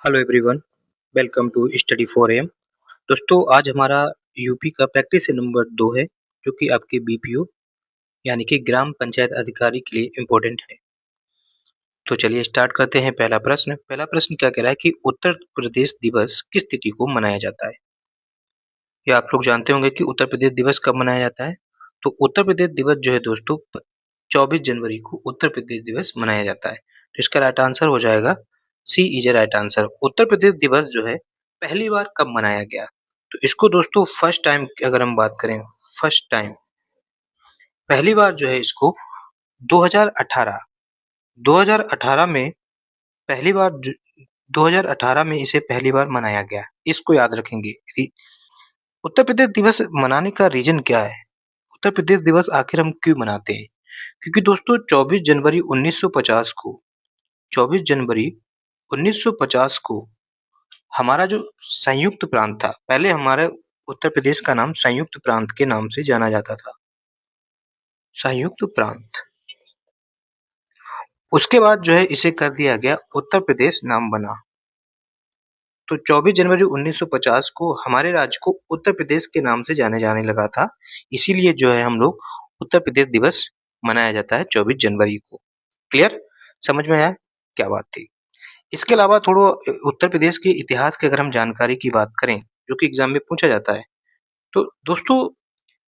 Hello everyone, welcome to study for M. दोस्तों, आज हमारा यूपी का प्रैक्टिस नंबर 2 है, जो कि आपके बीपीओ यानी कि ग्राम पंचायत अधिकारी के लिए इम्पोर्टेंट है। तो चलिए स्टार्ट करते हैं। पहला प्रश्न क्या कह रहा है कि उत्तर प्रदेश दिवस किस तिथि को मनाया जाता है? या आप लोग जानते होंगे कि उत्तर प्रदेश दिवस कब मनाया जाता है? तो उत्तर प्रदेश दिवस जो है दोस्तों 24 जनवरी को उत्तर प्रदेश दिवस मनाया जाता है। तो इसका राइट आंसर हो जाएगा सी is a right answer. Uttar Pradesh दिवस जो है पहली बार कब मनाया गया? तो इसको दोस्तों फर्स्ट टाइम अगर हम बात करें, फर्स्ट टाइम पहली बार जो है इसको 2018 2018 में पहली बार 2018 में इसे पहली बार मनाया गया। इसको याद रखेंगे। उत्तर प्रदेश दिवस मनाने का रीजन क्या है? उत्तर प्रदेश दिवस आखिर हम क्यों मनाते हैं? क्योंकि दोस्तों 24 जनवरी 1950 को 24 जनवरी 1950 को हमारा जो संयुक्त प्रांत था, पहले हमारे उत्तर प्रदेश का नाम संयुक्त प्रांत के नाम से जाना जाता था, संयुक्त प्रांत। उसके बाद जो है इसे कर दिया गया उत्तर प्रदेश नाम बना। तो 24 जनवरी 1950 को हमारे राज्य को उत्तर प्रदेश के नाम से जाने जाने लगा था। इसीलिए जो है हम लोग उत्तर प्रदेश दिवस मनाया जाता है 24 जनवरी को। क्लियर? समझ में आया क्या बात थी? इसके अलावा थोड़ा उत्तर प्रदेश के इतिहास की अगर हम जानकारी की बात करें, जो कि एग्जाम में पूछा जाता है, तो दोस्तों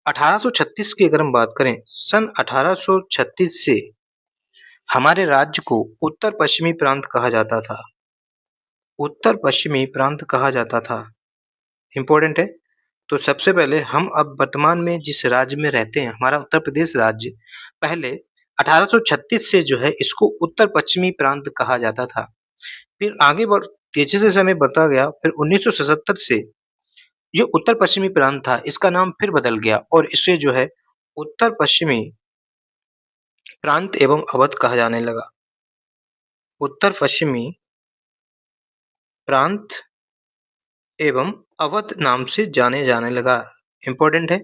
1836 की अगर हम बात करें, सन 1836 से हमारे राज्य को उत्तर पश्चिमी प्रांत कहा जाता था। उत्तर पश्चिमी प्रांत कहा जाता था। इम्पोर्टेंट है। तो सबसे पहले हम अब वर्तमान में जिस राज्य में रहते हैं, हमारा उत्तर प्रदेश राज्य, पहले 1836 से जो है इसको उत्तर पश्चिमी प्रांत कहा जाता था। फिर आगे तेजी से समय बढ़ता गया। फिर 1977 से जो उत्तर पश्चिमी प्रांत था, इसका नाम फिर बदल गया और इसे जो है उत्तर पश्चिमी प्रांत एवं अवध कहा जाने लगा। उत्तर पश्चिमी प्रांत एवं अवध नाम से जाने जाने लगा। इम्पोर्टेंट है।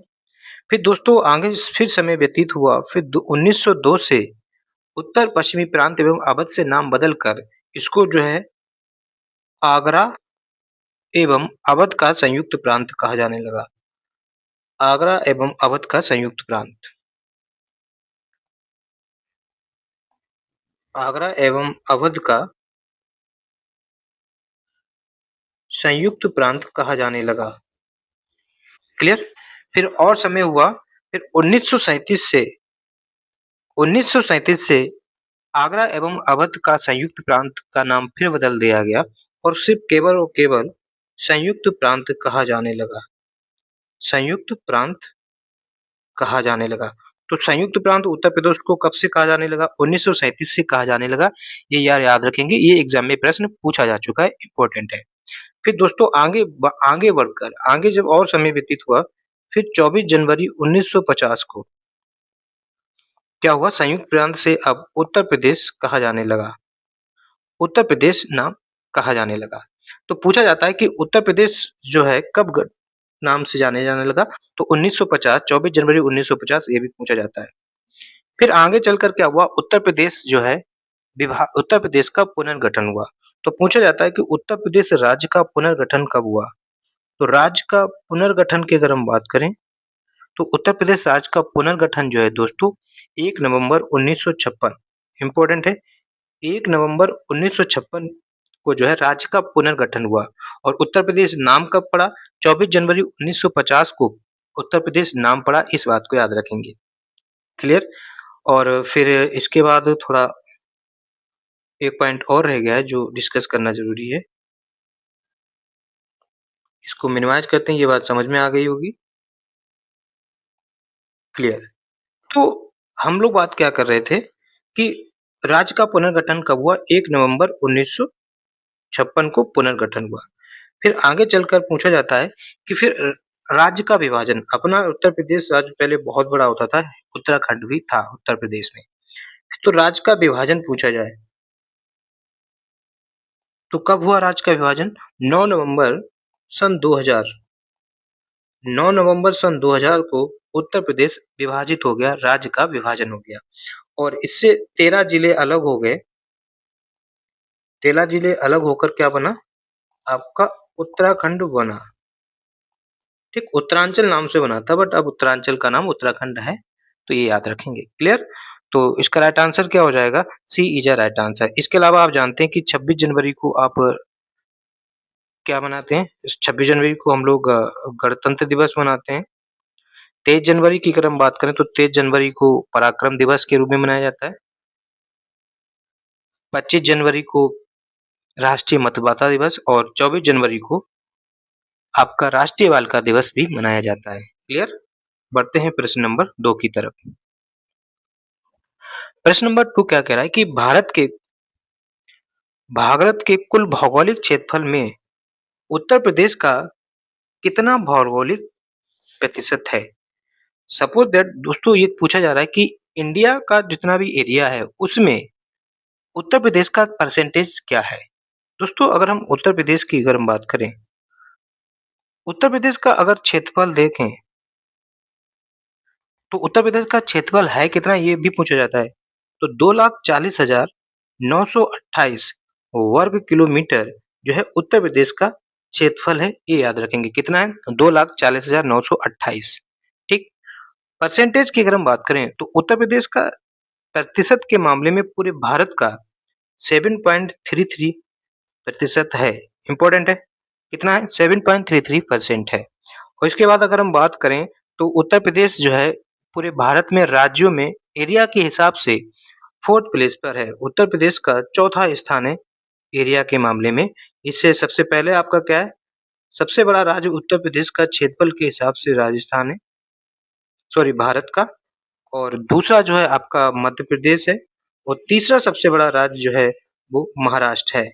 फिर दोस्तों आगे फिर समय व्यतीत हुआ। फिर 1902 से उत्तर पश्चिमी प्रांत एवं अवध से नाम बदलकर इसको जो है आगरा एवं अवध का संयुक्त प्रांत कहा जाने लगा। आगरा एवं अवध का संयुक्त प्रांत। आगरा एवं अवध का संयुक्त प्रांत कहा जाने लगा। क्लियर? फिर और समय हुआ। फिर 1937 से आगरा एवं अवध का संयुक्त प्रांत का नाम फिर बदल दिया गया और सिर्फ केवल और केवल संयुक्त प्रांत कहा जाने लगा। संयुक्त प्रांत कहा जाने लगा। तो संयुक्त प्रांत उत्तर प्रदेश को कब से कहा जाने लगा? 1937 से कहा जाने लगा। ये याद रखेंगे, ये एग्जाम में प्रश्न पूछा जा चुका है, इंपॉर्टेंट है। फिर दोस्तों आगे बढ़कर आगे जब और समय व्यतीत हुआ, फिर 24 जनवरी 1950 को क्या हुआ? संयुक्त प्रांत से अब उत्तर प्रदेश कहा जाने लगा। उत्तर प्रदेश नाम कहा जाने लगा। तो पूछा जाता है कि उत्तर प्रदेश जो है कब नाम से जाने लगा? तो 1950, 24 जनवरी 1950, ये भी पूछा जाता है। फिर आगे चलकर क्या हुआ? उत्तर प्रदेश जो है उत्तर प्रदेश का पुनर्गठन हुआ। तो पूछा जाता है कि उत्तर प्रदेश राज्य का पुनर्गठन कब हुआ? तो राज्य का पुनर्गठन की अगर हम बात करें, तो उत्तर प्रदेश राज्य का पुनर्गठन जो है दोस्तों 1 नवंबर 1956, इम्पोर्टेंट है, 1 नवंबर 1956 को जो है राज्य का पुनर्गठन हुआ। और उत्तर प्रदेश नाम कब पड़ा? 24 जनवरी 1950 को उत्तर प्रदेश नाम पड़ा। इस बात को याद रखेंगे। क्लियर? और फिर इसके बाद थोड़ा एक पॉइंट और रह गया है जो डिस्कस करना जरूरी है। इसको मिनिमाइज करते हैं। ये बात समझ में आ गई होगी। क्लियर? तो हम लोग बात क्या कर रहे थे कि राज्य का पुनर्गठन कब हुआ? 1 नवंबर 1956 को पुनर्गठन हुआ। फिर आगे चलकर पूछा जाता है कि फिर राज्य का विभाजन, अपना उत्तर प्रदेश राज्य पहले बहुत बड़ा होता था, उत्तराखंड भी था उत्तर प्रदेश में। तो राज्य का विभाजन पूछा जाए तो कब हुआ राज्य का विभाजन? 9 नवंबर सन 2000। 9 नवंबर सन 2000 को उत्तर प्रदेश विभाजित हो गया, राज्य का विभाजन हो गया और इससे 13 जिले अलग हो गए। 13 जिले अलग होकर क्या बना? आपका उत्तराखंड बना। ठीक, उत्तरांचल नाम से बना था बट अब उत्तरांचल का नाम उत्तराखंड है, तो ये याद रखेंगे। क्लियर? तो इसका राइट आंसर क्या हो जाएगा? सी इज अ राइट आंसर। इसके अलावा आप जानते हैं कि 26 जनवरी को आप क्या मनाते हैं? इस 26 जनवरी को हम लोग गणतंत्र दिवस मनाते हैं। 23 जनवरी की अगर हम बात करें तो 23 जनवरी को पराक्रम दिवस के रूप में मनाया जाता है। 25 जनवरी को राष्ट्रीय मतदाता दिवस और 24 जनवरी को आपका राष्ट्रीय बालिका दिवस भी मनाया जाता है। क्लियर? बढ़ते हैं प्रश्न नंबर 2 की तरफ। प्रश्न नंबर 2 क्या कह रहा है कि भारत के कुल भौगोलिक क्षेत्रफल में उत्तर प्रदेश का कितना भौगोलिक प्रतिशत है? सपोज दैट दोस्तों ये पूछा जा रहा है कि इंडिया का जितना भी एरिया है उसमें उत्तर प्रदेश का परसेंटेज क्या है? दोस्तों अगर हम उत्तर प्रदेश की अगर हम बात करें, उत्तर प्रदेश का अगर क्षेत्रफल देखें तो उत्तर प्रदेश का क्षेत्रफल है कितना ये भी पूछा जाता है। तो 2,40,928 वर्ग किलोमीटर जो है उत्तर प्रदेश का क्षेत्रफल है, ये याद रखेंगे। कितना है? 2,40,928। ठीक। परसेंटेज की अगर हम बात करें तो उत्तर प्रदेश का प्रतिशत के मामले में पूरे भारत का 7.33% है। इंपॉर्टेंट है। कितना है? 7.33% है। और इसके बाद अगर हम बात करें तो उत्तर प्रदेश जो है पूरे भारत में राज्यों में एरिया के हिसाब से 4th प्लेस पर है। उत्तर प्रदेश का चौथा स्थान है एरिया के मामले में। इससे सबसे पहले आपका क्या है? सबसे बड़ा राज्य उत्तर प्रदेश का क्षेत्रफल के हिसाब से राजस्थान है, सॉरी भारत का। और दूसरा जो है आपका मध्य प्रदेश है और तीसरा सबसे बड़ा राज्य जो है वो महाराष्ट्र है।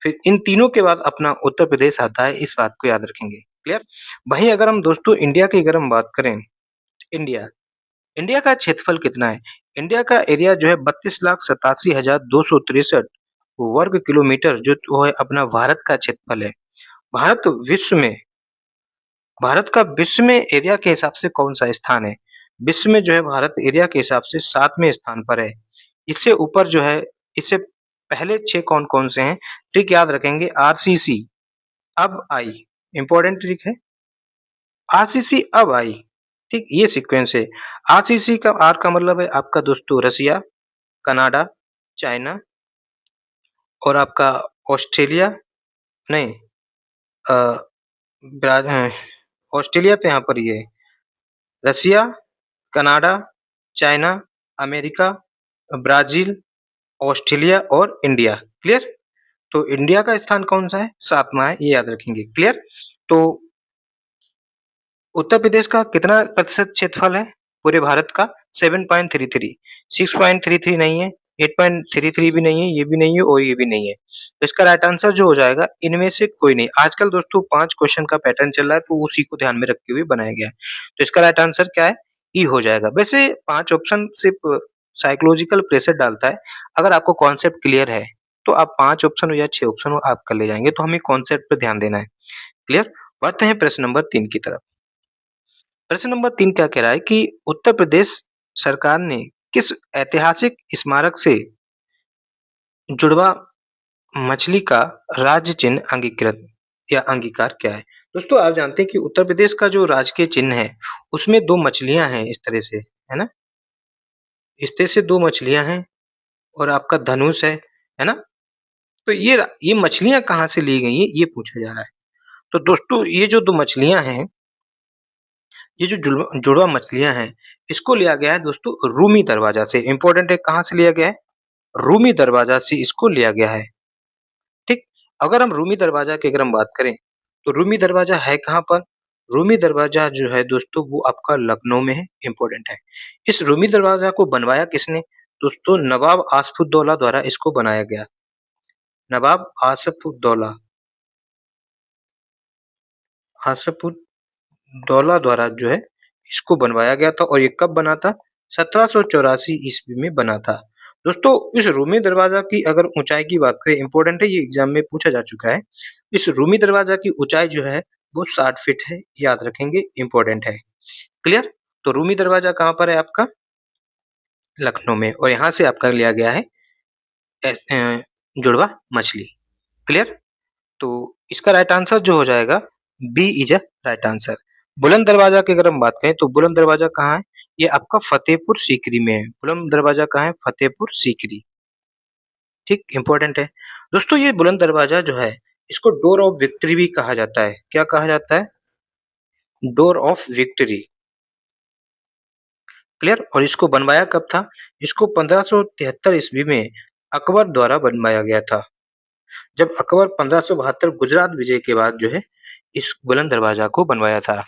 फिर इन तीनों के बाद अपना उत्तर प्रदेश आता है, इस बात को याद रखेंगे। क्लियर? वहीं अगर हम दोस्तों इंडिया की अगर हम बात करें, इंडिया इंडिया का क्षेत्रफल कितना है? इंडिया का एरिया जो है 32,87,263 वर्ग किलोमीटर जो वो है अपना भारत का क्षेत्रफल है। भारत विश्व में भारत का विश्व में एरिया के हिसाब से कौन-सा स्थान है? विश्व में जो है भारत एरिया के हिसाब से 7वें स्थान पर है। इससे ऊपर जो है इससे पहले 6 कौन-कौन से हैं? ट्रिक याद रखेंगे आरसीसी अब आई, इम्पोर्टेंट ट्रिक है। आरसीसी अब आई, ठीक ये सीक्वेंस है। आरसीसी का आर का मतलब है आपका दोस्तों रसिया, कनाडा, चाइना और आपका ऑस्ट्रेलिया नहीं अ, ऑस्ट्रेलिया तो यहाँ पर ही है। Russia, Canada, China, America, Brazil, Australia और इंडिया। क्लियर? तो इंडिया का स्थान कौन-सा है? 7वाँ है, ये याद रखेंगे। क्लियर? तो उत्तर प्रदेश का कितना प्रतिशत क्षेत्रफल है पूरे भारत का? 7.33, 6.33 नहीं है, 8.33 भी नहीं है, ये भी नहीं है और ये भी नहीं है। तो इसका राइट आंसर जो हो जाएगा इनमें से कोई नहीं। आजकल दोस्तों 5 क्वेश्चन का पैटर्न चल रहा है तो उसी को ध्यान में रखते हुए बनाया गया है। तो इसका राइट आंसर क्या है? ई हो जाएगा। वैसे 5 ऑप्शन सिर्फ साइकोलॉजिकल प्रेशर डालता है। अगर आपको कॉन्सेप्ट क्लियर है तो आप 5 ऑप्शन हो या 6 ऑप्शन हो आप कर ले जाएँगे। तो हमें कॉन्सेप्ट पे ध्यान देना है। क्लियर? बढ़ते हैं प्रश्न नंबर 3 की तरफ। प्रश्न नंबर 3 क्या कह रहा है कि उत्तर प्रदेश सरकार ने किस ऐतिहासिक स्मारक से जुड़वा मछली का राज्य चिन्ह अंगीकृत या अंगीकार किया है? दोस्तों आप जानते हैं कि उत्तर प्रदेश का जो राजकीय चिन्ह है, उसमें 2 मछलियाँ हैं इस तरह से, है ना? इस तरह से 2 मछलियाँ हैं और आपका धनुष है ना? तो ये मछलियाँ कहाँ से ली गई हैं, ये पूछा जा रहा है। तो दोस्तों ये जो 2 मछलियाँ हैं, ये जो जुड़वा मछलियाँ हैं, इसको लिया गया है दोस्तों रूमी दरवाज़ा से। इम्पोर्टेंट है कहाँ से लिया गया है? रूमी दरवाज़ा से इसको लिया गया है, ठीक? अगर हम रूमी दरवाज़ा की अगर हम बात करें, तो रूमी दरवाज़ा है कहाँ पर? रूमी दरवाज़ा जो है दोस्तों वो आपका लखनऊ में है, इम्पोर्टेंट है। इस रूमी दरवाज़ा को बनवाया किसने? दोस्तों नवाब आसफुद्दौला द्वारा इसको बनाया गया। नवाब आसफुद्दौला द्वारा जो है इसको बनवाया गया था और ये कब बना था? 1784 ईस्वी में बना था। दोस्तों इस रूमी दरवाज़ा की अगर ऊँचाई की बात करें, इम्पोर्टेंट है ये एग्ज़ाम में पूछा जा चुका है। इस रूमी दरवाज़ा की ऊँचाई जो है वो 60 फीट है, याद रखेंगे इम्पोर्टेंट है। क्लियर? तो रूमी दरवाज़ा कहाँ पर है आपका? लखनऊ में और यहाँ से आपका लिया गया है जुड़वा मछली। क्लियर? तो इसका राइट आंसर जो हो जाएगा B is a right answer. Buland Darwaza की अगर हम बात करें तो बुलंद दरवाजा कहाँ है? ये आपका फतेहपुर सीकरी में है। बुलंद दरवाजा कहाँ है? फतेहपुर सीकरी। ठीक, इंपॉर्टेंट है। दोस्तों ये बुलंद दरवाजा जो है इसको डोर ऑफ विक्ट्री भी कहा जाता है। क्या कहा जाता है? Door of victory. क्लियर? और इसको बनवाया कब था? इसको 1573 ईस्वी में अकबर द्वारा बनवाया गया था। जब अकबर 1572 गुजरात विजय के बाद जो है इस बुलंद दरवाजा को बनवाया था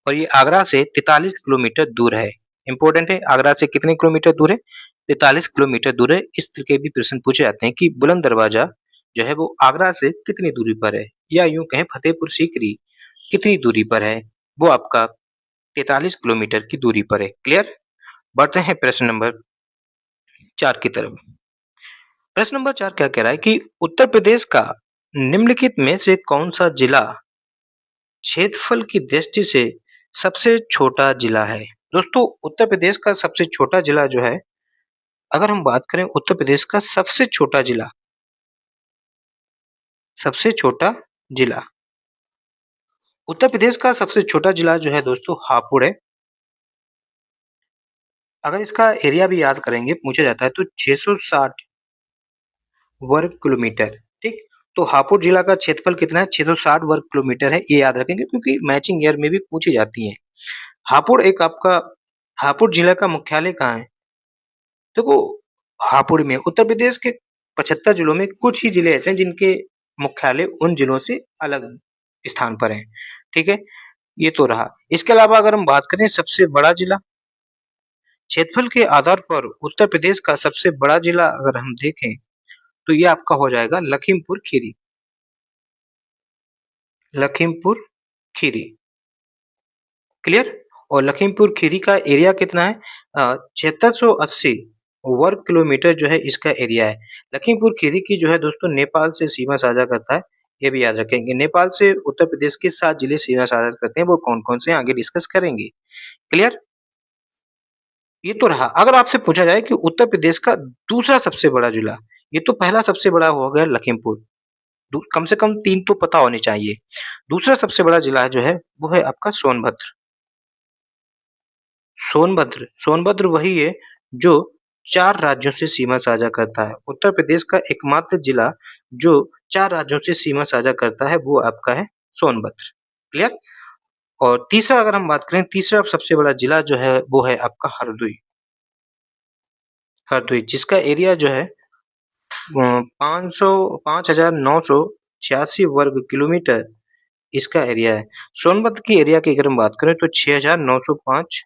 और ये आगरा से 43 किलोमीटर दूर है। इंपॉर्टेंट है, आगरा से कितने किलोमीटर दूर है? 43 किलोमीटर दूर है। इस तरह के भी प्रश्न पूछे जाते हैं कि बुलंद दरवाजा जो है वो आगरा से कितनी दूरी पर है, या यूं कहें फतेहपुर सीकरी कितनी दूरी पर है? वो आपका 43 किलोमीटर की दूरी पर है। क्लियर? बढ़ते हैं प्रश्न नंबर 4 की तरफ। प्रश्न नंबर 4 क्या कह रहा है कि उत्तर प्रदेश का निम्नलिखित में से कौन सा जिला क्षेत्रफल की दृष्टि से सबसे छोटा जिला है? दोस्तों उत्तर प्रदेश का सबसे छोटा जिला जो है, अगर हम बात करें उत्तर प्रदेश का सबसे छोटा जिला, उत्तर प्रदेश का सबसे छोटा जिला जो है दोस्तों हापुड़ है। अगर इसका एरिया भी याद करेंगे, पूछा जाता है तो 660 वर्ग किलोमीटर। ठीक, तो हापुड़ जिला का क्षेत्रफल कितना है? 660 वर्ग किलोमीटर है। ये याद रखेंगे क्योंकि मैचिंग ईयर में भी पूछी जाती है। हापुड़ एक आपका हापुड़ जिला का मुख्यालय कहाँ है? देखो हापुड़ में उत्तर प्रदेश के 75 जिलों में कुछ ही जिले ऐसे हैं जिनके मुख्यालय उन जिलों से अलग स्थान पर हैं। ठीक है, ये तो रहा। इसके अलावा अगर हम बात करें सबसे बड़ा जिला, क्षेत्रफल के आधार पर उत्तर प्रदेश का सबसे बड़ा जिला अगर हम देखें तो ये आपका हो जाएगा लखीमपुर खीरी। लखीमपुर खीरी। क्लियर? और लखीमपुर खीरी का एरिया कितना है? 7680 वर्ग किलोमीटर जो है इसका एरिया है। लखीमपुर खीरी की जो है दोस्तों नेपाल से सीमा साझा करता है, ये भी याद रखेंगे। नेपाल से उत्तर प्रदेश के 7 जिले सीमा साझा करते हैं, वो कौन-कौन से हैं आगे डिस्कस करेंगे। क्लियर? ये तो रहा। अगर आपसे पूछा जाए कि उत्तर प्रदेश का दूसरा सबसे बड़ा जिला, ये तो पहला सबसे बड़ा हो गया लखीमपुर, कम से कम 3 तो पता होने चाहिए। दूसरा सबसे बड़ा जिला जो है वो है आपका सोनभद्र। सोनभद्र वही है जो 4 राज्यों से सीमा साझा करता है। उत्तर प्रदेश का एकमात्र जिला जो 4 राज्यों से सीमा साझा करता है वो आपका है सोनभद्र। क्लियर? और तीसरा अगर हम बात करें, तीसरा सबसे बड़ा जिला जो है वो है आपका हरदोई। हरदोई जिसका एरिया जो है 5,986 वर्ग किलोमीटर इसका एरिया है। सोनभद्र की एरिया की अगर हम बात करें तो 6,905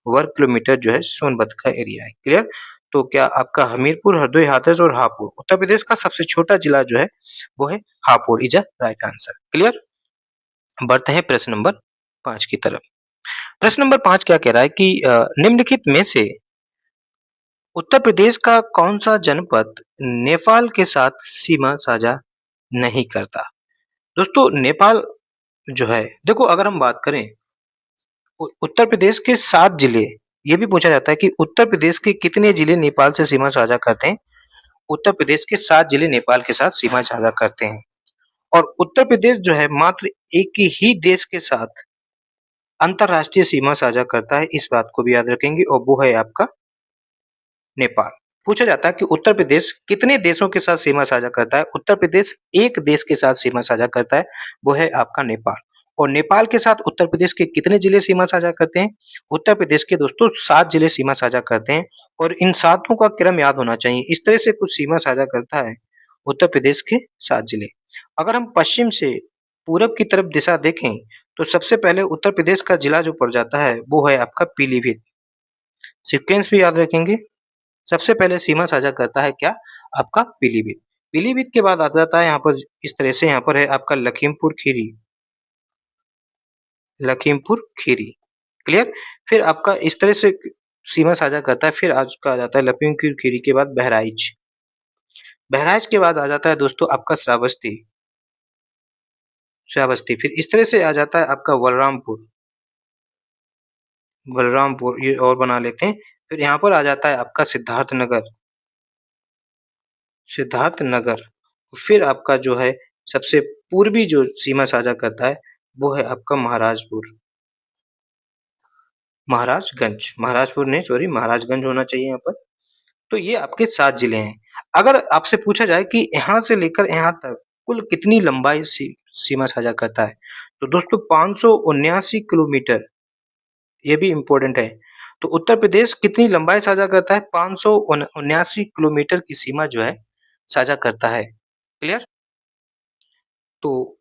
वर्ग किलोमीटर जो है सोनभद्र का एरिया है। क्लियर? तो क्या आपका हमीरपुर, हरदोई, हाथरस और हापुड़ उत्तर प्रदेश का सबसे छोटा जिला जो है वो है Hapur is a right answer. Clear? बढ़ते हैं प्रश्न नंबर 5 की तरफ। प्रश्न नंबर 5 क्या कह रहा है कि निम्नलिखित में से उत्तर प्रदेश का कौन सा जनपद नेपाल के साथ सीमा साझा नहीं करता? दोस्तों नेपाल जो है, देखो अगर हम बात करें उत्तर प्रदेश के 7 जिले, ये भी पूछा जाता है कि उत्तर प्रदेश के कितने जिले नेपाल से सीमा साझा करते हैं? उत्तर प्रदेश के 7 जिले नेपाल के साथ सीमा साझा करते हैं। और उत्तर प्रदेश जो है मात्र एक ही देश के साथ अंतरराष्ट्रीय सीमा साझा करता है, इस बात को भी याद रखेंगे, और वो है आपका नेपाल। पूछा जाता है कि उत्तर प्रदेश कितने देशों के साथ सीमा साझा करता है? उत्तर प्रदेश एक देश के साथ सीमा साझा करता है, वो है आपका नेपाल। और नेपाल के साथ उत्तर प्रदेश के कितने जिले सीमा साझा करते हैं? उत्तर प्रदेश के दोस्तों 7 जिले सीमा साझा करते हैं, और इन सातों का क्रम याद होना चाहिए। इस तरह से कुछ सीमा साझा करता है उत्तर प्रदेश के 7 जिले। अगर हम पश्चिम से पूरब की तरफ दिशा देखें तो सबसे पहले उत्तर प्रदेश का जिला जो पड़ जाता है वो है आपका पीलीभीत। सीक्वेंस भी याद रखेंगे। सबसे पहले सीमा साझा करता है क्या? आपका पीलीभीत। पीलीभीत के बाद आ जाता है यहाँ पर, इस तरह से यहाँ पर है आपका लखीमपुर खीरी। लखीमपुर खीरी। क्लियर? फिर आपका इस तरह से सीमा साझा करता है, फिर आपका आ जाता है लखीमपुर खीरी के बाद बहराइच। बहराइच के बाद आ जाता है दोस्तों आपका श्रावस्ती। श्रावस्ती फिर इस तरह से आ जाता है आपका बलरामपुर। बलरामपुर ये और बना लेते हैं। फिर यहाँ पर आ जाता है आपका सिद्धार्थनगर। सिद्धार्थनगर। फिर आपका जो है सबसे पूर्वी जो सीमा साझा करता है वो है आपका महाराजपुर, महाराजपुर नहीं, सॉरी, महाराजगंज होना चाहिए यहाँ पर। तो ये आपके 7 जिले हैं। अगर आपसे पूछा जाए कि यहाँ से लेकर यहाँ तक कुल कितनी लंबाई सीमा साझा करता है, तो दोस्तों 579 किलोमीटर, ये भी इम्पोर्टेंट है। तो उत्तर प्रदेश कितनी लंबाई साझा करता है? 579 किलोमीटर की सीमा जो है साझा करता है। क्लियर? तो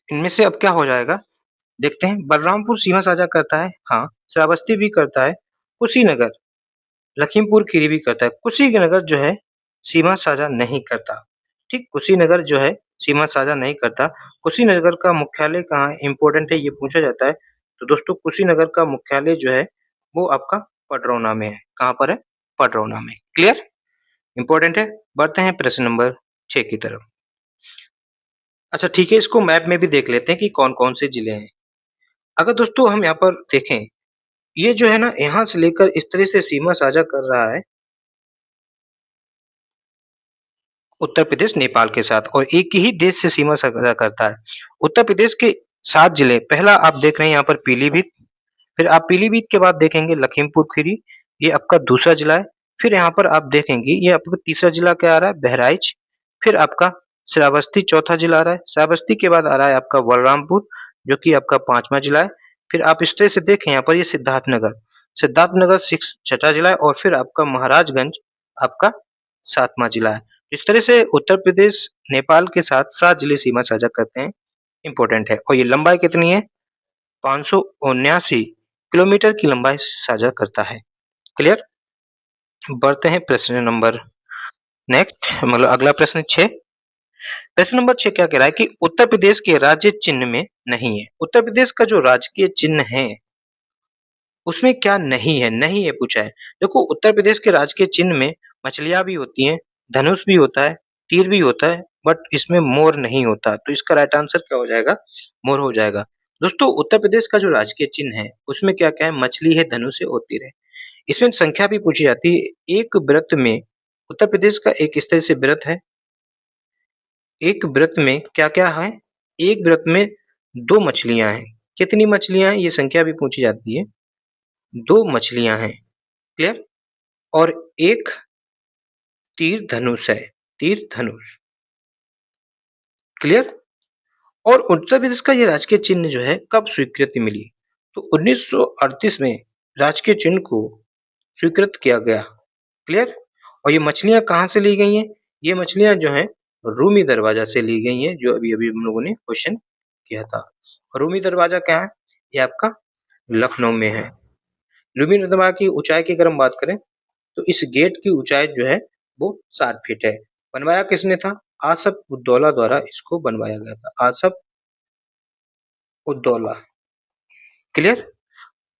इनमें से अब क्या हो जाएगा, देखते हैं। बलरामपुर सीमा साझा करता है, हाँ। श्रावस्ती भी करता है। कुशीनगर, लखीमपुर खीरी भी करता है। कुशीनगर जो है सीमा साझा नहीं करता। ठीक, कुशीनगर जो है सीमा साझा नहीं करता। कुशीनगर का मुख्यालय कहाँ है, इम्पोर्टेंट है, ये पूछा जाता है। तो दोस्तों कुशीनगर का मुख्यालय जो है वो आपका पडरौना में है। कहाँ पर है? पडरौना में। क्लियर? इम्पोर्टेंट है। बढ़ते हैं प्रश्न नंबर 6 की तरफ। अच्छा ठीक है, इसको मैप में भी देख लेते हैं कि कौन कौन से जिले हैं। अगर दोस्तों हम यहाँ पर देखें, ये जो है ना, यहाँ से लेकर इस तरह से सीमा साझा कर रहा है उत्तर प्रदेश नेपाल के साथ, और एक ही देश से सीमा साझा करता है। उत्तर प्रदेश के 7 जिले, पहला आप देख रहे हैं यहाँ पर पीलीभीत, फिर आप पीलीभीत के बाद देखेंगे लखीमपुर खीरी, ये आपका दूसरा जिला है। फिर यहाँ पर आप देखेंगे ये आपका तीसरा जिला क्या आ रहा है, बहराइच। फिर आपका श्रावस्ती चौथा जिला आ रहा है। श्रावस्ती के बाद आ रहा है आपका बलरामपुर, जो कि आपका 5वां जिला है। फिर आप इस तरह से देखें यहाँ पर ये सिद्धार्थनगर, सिद्धार्थनगर 6 छठा जिला है, और फिर आपका महाराजगंज आपका 7वां जिला है। इस तरह से उत्तर प्रदेश नेपाल के साथ 7 जिले सीमा साझा करते हैं। इम्पोर्टेंट है। और ये लंबाई कितनी है? 579 किलोमीटर की लंबाई साझा करता है। क्लियर? बढ़ते हैं प्रश्न नंबर नेक्स्ट, मतलब अगला प्रश्न 6। प्रश्न नंबर 6 क्या कह रहा है कि उत्तर प्रदेश के राज्य चिन्ह में नहीं है। उत्तर प्रदेश का जो राजकीय चिन्ह है उसमें क्या नहीं है? नहीं है पूछा है। देखो, उत्तर प्रदेश के राजकीय चिन्ह में मछलियां भी होती हैं, धनुष भी होता है, तीर भी होता है, बट इसमें मोर नहीं होता। तो इसका राइट आंसर क्या हो जाएगा? मोर हो जाएगा। दोस्तों उत्तर प्रदेश का जो राजकीय चिन्ह है उसमें क्या क्या है? मछली है, धनुष है और तीर है। इसमें संख्या भी पूछी जाती है। एक व्रत में, उत्तर प्रदेश का एक इस तरह से व्रत है, एक व्रत में क्या क्या है? एक व्रत में 2 मछलियां हैं। कितनी मछलियां हैं? ये संख्या भी पूछी जाती है। 2 मछलियां हैं। क्लियर? और एक तीर धनुष है, तीर धनुष। क्लियर? और उत्तर प्रदेश का ये राजकीय चिन्ह जो है कब स्वीकृति मिली? तो 1938 में राजकीय चिन्ह को स्वीकृत किया गया। क्लियर? और ये मछलियां कहाँ से ली गई हैं? ये मछलियां जो हैं रूमी दरवाजा से ली गई हैं, जो अभी अभी हम लोगों ने क्वेश्चन किया था। रूमी दरवाजा क्या है? ये आपका लखनऊ में है। रूमी दरवाजा की ऊंचाई की अगर हम बात करें तो इस गेट की ऊंचाई जो है वो 60 फीट है। बनवाया किसने था? आसफ उद्दौला द्वारा इसको बनवाया गया था। आसफ उद्दौला। क्लियर?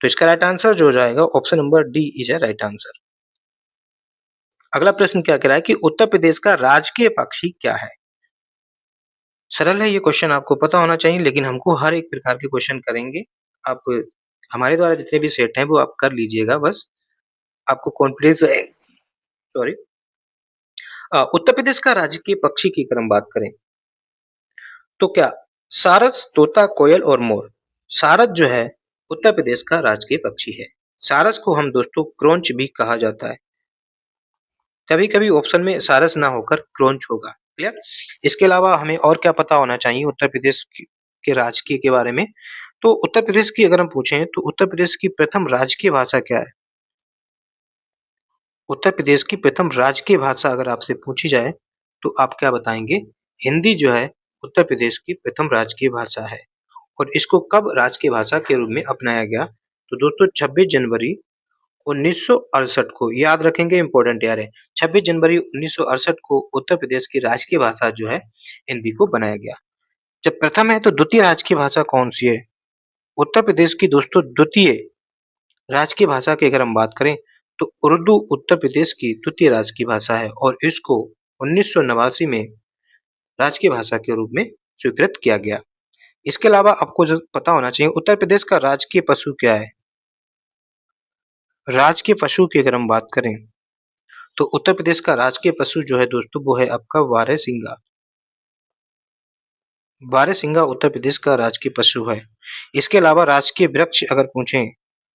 तो इसका राइट आंसर जो हो जाएगा option number D is a right answer. अगला प्रश्न क्या कह रहा है कि उत्तर प्रदेश का राजकीय पक्षी क्या है? सरल है ये क्वेश्चन, आपको पता होना चाहिए, लेकिन हमको हर एक प्रकार के क्वेश्चन करेंगे। आप हमारे द्वारा जितने भी सेट हैं वो आप कर लीजिएगा, बस आपको कॉन्फिडेंस है। सॉरी। उत्तर प्रदेश का राजकीय पक्षी की अगर हम बात करें तो क्या सारस, तोता, कोयल और मोर। सारस जो है उत्तर प्रदेश का राजकीय पक्षी है। सारस को हम दोस्तों क्रोंच भी कहा जाता है। कभी कभी ऑप्शन में सारस ना होकर क्रोंच होगा। क्लियर? इसके अलावा हमें और क्या पता होना चाहिए उत्तर प्रदेश के राजकीय के बारे में? तो उत्तर प्रदेश की अगर हम पूछें तो उत्तर प्रदेश की प्रथम राजकीय भाषा क्या है? उत्तर प्रदेश की प्रथम राजकीय भाषा अगर आपसे पूछी जाए तो आप क्या बताएंगे? हिंदी जो है उत्तर प्रदेश की प्रथम राजकीय भाषा है। और इसको कब राजकीय भाषा के रूप में अपनाया गया? तो दोस्तों 26 जनवरी 1968 को, याद रखेंगे, इंपॉर्टेंट यार है। 26 जनवरी 1968 को उत्तर प्रदेश की राजकीय भाषा जो है हिंदी को बनाया गया। जब प्रथम है तो द्वितीय राजकीय भाषा कौन सी है? उत्तर प्रदेश की दोस्तों द्वितीय राजकीय भाषा की अगर हम बात करें तो उर्दू उत्तर प्रदेश की द्वितीय राजकीय भाषा है, और इसको 1989 में राजकीय भाषा के रूप में स्वीकृत किया गया। इसके अलावा आपको जो पता होना चाहिए उत्तर प्रदेश का राजकीय पशु क्या है? राजकीय पशु की अगर हम बात करें तो उत्तर प्रदेश का राजकीय पशु जो है दोस्तों वो है आपका बारहसिंगा। बारहसिंगा उत्तर प्रदेश का राजकीय पशु है। इसके अलावा राजकीय वृक्ष अगर पूछें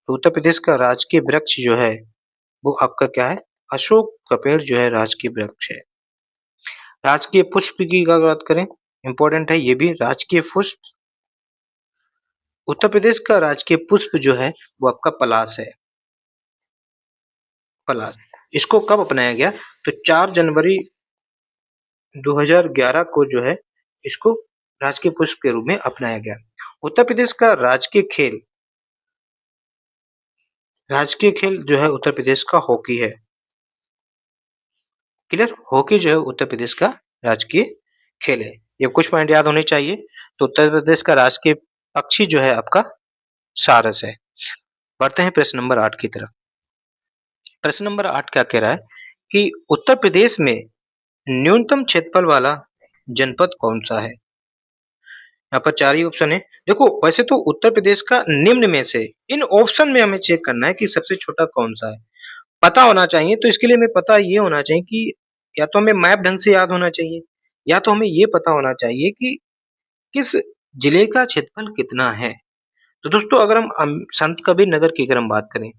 तो उत्तर प्रदेश का राजकीय वृक्ष जो है वो आपका क्या है? अशोक का पेड़ जो है राजकीय वृक्ष है। राजकीय पुष्प की अगर बात करें, इंपॉर्टेंट है ये भी, राजकीय पुष्प उत्तर प्रदेश का राजकीय पुष्प जो है वो आपका पलाश है। पलाश। इसको कब अपनाया गया? तो 4 जनवरी 2011 को जो है इसको राजकीय पुष्प के रूप में अपनाया गया। उत्तर प्रदेश का राजकीय खेल जो है उत्तर प्रदेश का हॉकी है। क्लियर? हॉकी जो है उत्तर प्रदेश का राजकीय खेल है। ये कुछ पॉइंट याद होने चाहिए। तो उत्तर प्रदेश का राजकीय पक्षी जो है आपका सारस है। बढ़ते हैं प्रश्न नंबर 8 की तरफ। प्रश्न नंबर 8 क्या कह रहा है कि उत्तर प्रदेश में न्यूनतम क्षेत्रफल वाला जनपद कौन सा है? यहाँ पर 4 ही ऑप्शन है। देखो वैसे तो उत्तर प्रदेश का निम्न में से इन ऑप्शन में हमें चेक करना है कि सबसे छोटा कौन सा है। पता होना चाहिए, तो इसके लिए हमें पता ये होना चाहिए कि या तो हमें मैप ढंग से याद होना चाहिए या तो हमें ये पता होना चाहिए कि किस जिले का क्षेत्रफल कितना है। तो दोस्तों अगर हम संत कबीर नगर की अगर हम बात करें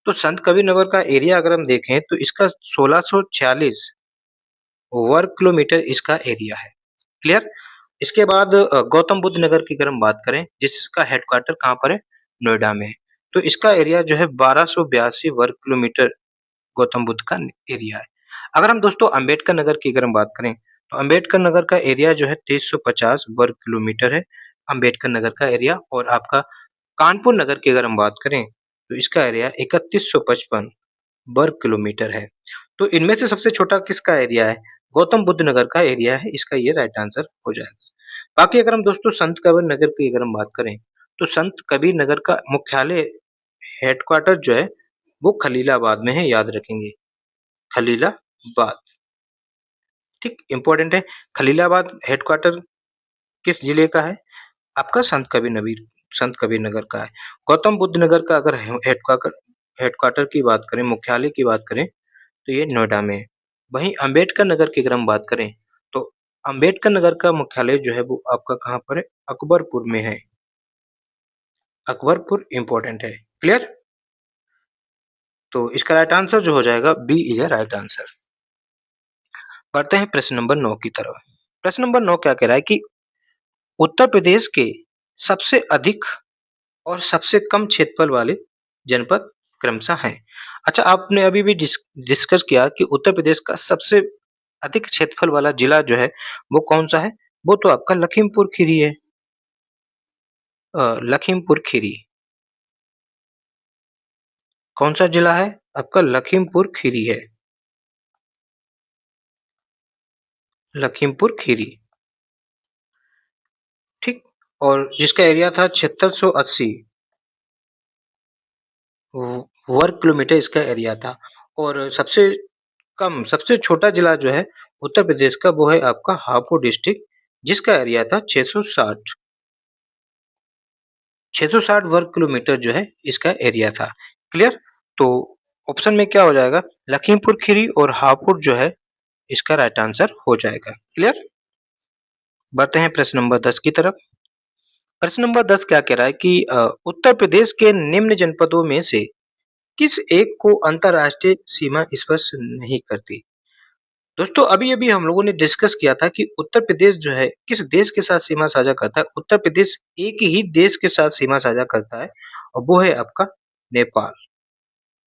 तो संत कबीर नगर का एरिया अगर हम देखें तो इसका 1646 वर्ग किलोमीटर इसका एरिया है। क्लियर? इसके बाद गौतम बुद्ध नगर की अगर हम बात करें जिसका हेडक्वार्टर कहाँ पर है? नोएडा में है। तो इसका एरिया जो है 1282 वर्ग किलोमीटर गौतम बुद्ध का एरिया है। अगर हम दोस्तों अंबेडकर नगर की अगर हम बात करें तो अंबेडकर नगर का एरिया जो है 2350 वर्ग किलोमीटर है अंबेडकर नगर का एरिया। और आपका कानपुर नगर की अगर हम बात करें तो इसका एरिया 3155 वर्ग किलोमीटर है। तो इनमें से सबसे छोटा किसका एरिया है? गौतम बुद्ध नगर का एरिया है। इसका ये राइट आंसर हो जाएगा। बाकी अगर हम दोस्तों संत कबीर नगर की अगर हम बात करें तो संत कबीर नगर का मुख्यालय हेडक्वार्टर जो है वो खलीलाबाद में है, याद रखेंगे, खलीलाबाद। ठीक, इंपॉर्टेंट है। खलीलाबाद हेडक्वार्टर किस जिले का है? आपका संत कबीर नगर का है। गौतम बुद्ध नगर का अगर हेडक्वार्टर हेडक्वार्टर की बात करें, मुख्यालय की बात करें तो ये नोएडा में है। वहीं अंबेडकर नगर की अगर हम बात करें तो अंबेडकर नगर का मुख्यालय जो है वो आपका कहाँ पर है? अकबरपुर में है। अकबरपुर इंपॉर्टेंट है। क्लियर? तो इसका राइट आंसर जो हो जाएगा B is a right answer. बढ़ते हैं प्रश्न नंबर 9 की तरफ। प्रश्न नंबर 9 क्या कह रहा है कि उत्तर प्रदेश के सबसे अधिक और सबसे कम क्षेत्रफल वाले जनपद क्रमशः हैं। अच्छा, आपने अभी भी डिस्कस किया कि उत्तर प्रदेश का सबसे अधिक क्षेत्रफल वाला जिला जो है वो कौन सा है? वो तो आपका लखीमपुर खीरी है। लखीमपुर खीरी कौन सा जिला है? आपका लखीमपुर खीरी है। लखीमपुर खीरी। ठीक। और जिसका एरिया था 7680 वर्ग किलोमीटर इसका एरिया था। और सबसे छोटा जिला जो है उत्तर प्रदेश का वो है आपका हापुड़ डिस्ट्रिक्ट जिसका एरिया था 660 वर्ग किलोमीटर जो है इसका एरिया था। क्लियर? तो ऑप्शन में क्या हो जाएगा? लखीमपुर खीरी और हापुड़ जो है इसका राइट आंसर हो जाएगा। क्लियर? बढ़ते हैं प्रश्न नंबर 10 की तरफ। प्रश्न नंबर 10 क्या कह रहा है कि उत्तर प्रदेश के निम्न जनपदों में से किस एक को अंतर्राष्ट्रीय सीमा स्पर्श नहीं करती? दोस्तों अभी-अभी हम लोगों ने डिस्कस किया था कि उत्तर प्रदेश जो है किस देश के साथ सीमा साझा करता है? उत्तर प्रदेश एक ही देश के साथ सीमा साझा करता है और वो है आपका नेपाल।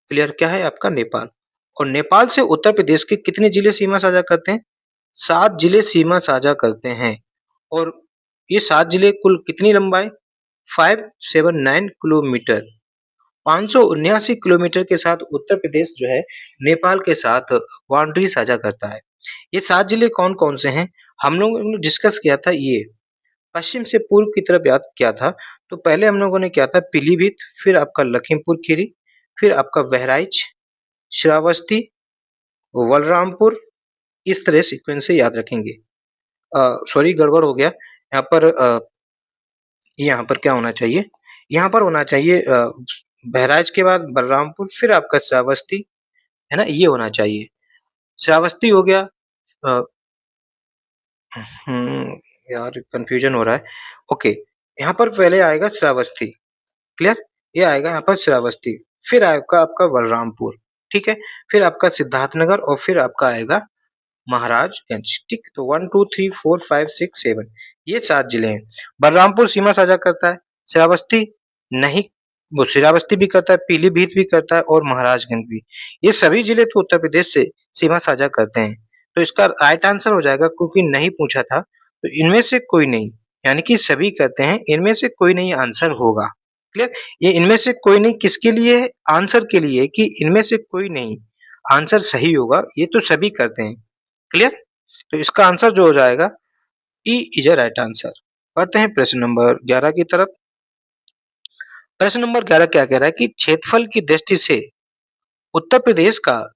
क्लियर? क्या है आपका? नेपाल। और नेपाल से उत्तर प्रदेश के कितने जिले सीमा साझा करते हैं? 7 जिले सीमा साझा करते हैं। और ये 7 जिले कुल कितनी लंबाई? 579 किलोमीटर, 579 किलोमीटर के साथ उत्तर प्रदेश जो है नेपाल के साथ बाउंड्री साझा करता है। ये 7 जिले कौन-कौन से हैं? हम लोगों ने डिस्कस किया था ये, पश्चिम से पूर्व की तरफ याद किया था। तो पहले हम लोगों ने किया था पीलीभीत, फिर आपका लखीमपुर खीरी, फिर आपका बहराइच, श्रावस्ती, बलरामपुर, इस तरह सीक्वेंस से याद रखेंगे। सॉरी गड़बड़ हो गया। यहाँ पर क्या होना चाहिए? यहाँ पर होना चाहिए बहराइच के बाद बलरामपुर फिर आपका श्रावस्ती, है ना? ये होना चाहिए। श्रावस्ती हो गया, अ, यार कंफ्यूजन हो रहा है। ओके, यहाँ पर पहले आएगा श्रावस्ती। क्लियर? ये आएगा यहाँ पर श्रावस्ती, फिर आएगा आपका बलरामपुर, ठीक है? फिर आपका सिद्धार्थनगर और फिर आपका आएगा महाराजगंज। ठीक, तो 1 2 3 4 5 6 7 ये 7 जिले हैं। बलरामपुर सीमा साझा करता है, श्रावस्ती नहीं, वो श्रावस्ती भी करता है, पीलीभीत भी करता है और महाराजगंज भी। ये सभी जिले तो उत्तर प्रदेश से सीमा साझा करते हैं। तो इसका राइट आंसर हो जाएगा, क्योंकि नहीं पूछा था, तो इनमें से कोई नहीं, यानी कि सभी करते हैं, इनमें से कोई नहीं आंसर होगा। क्लियर? ये इनमें से कोई नहीं किसके लिए है? आंसर के लिए, कि इनमें से कोई नहीं आंसर सही होगा, ये तो सभी करते हैं। क्लियर? तो इसका आंसर जो हो जाएगा, E is a right answer. बढ़ते हैं प्रश्न नंबर 11 की तरफ। प्रश्न नंबर 11 क्या कह रहा है कि क्षेत्रफल की दृष्टि से उत्तर प्रदेश का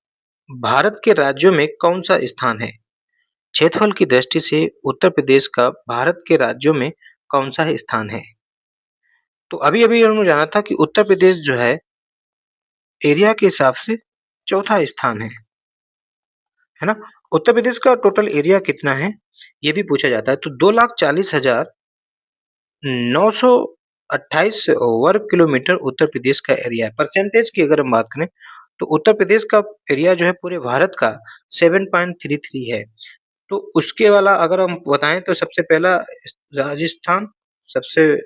भारत के राज्यों में कौन सा स्थान है? क्षेत्रफल की दृष्टि से उत्तर प्रदेश का भारत के राज्यों में कौन सा स्थान है? तो अभी अभी हमने जाना था कि उत्तर प्रदेश जो है एरिया के हिसाब से चौथा स्थान है ना? उत्तर प्रदेश का टोटल एरिया कितना है, ये भी पूछा जाता है। तो 2,40,928 वर्ग किलोमीटर उत्तर प्रदेश का एरिया है। परसेंटेज की अगर हम बात करें, तो उत्तर प्रदेश का एरिया जो है पूरे भारत का 7.33 है। तो उसके वाला अगर हम बताएं, तो सबसे पहला राजस्थान सबसे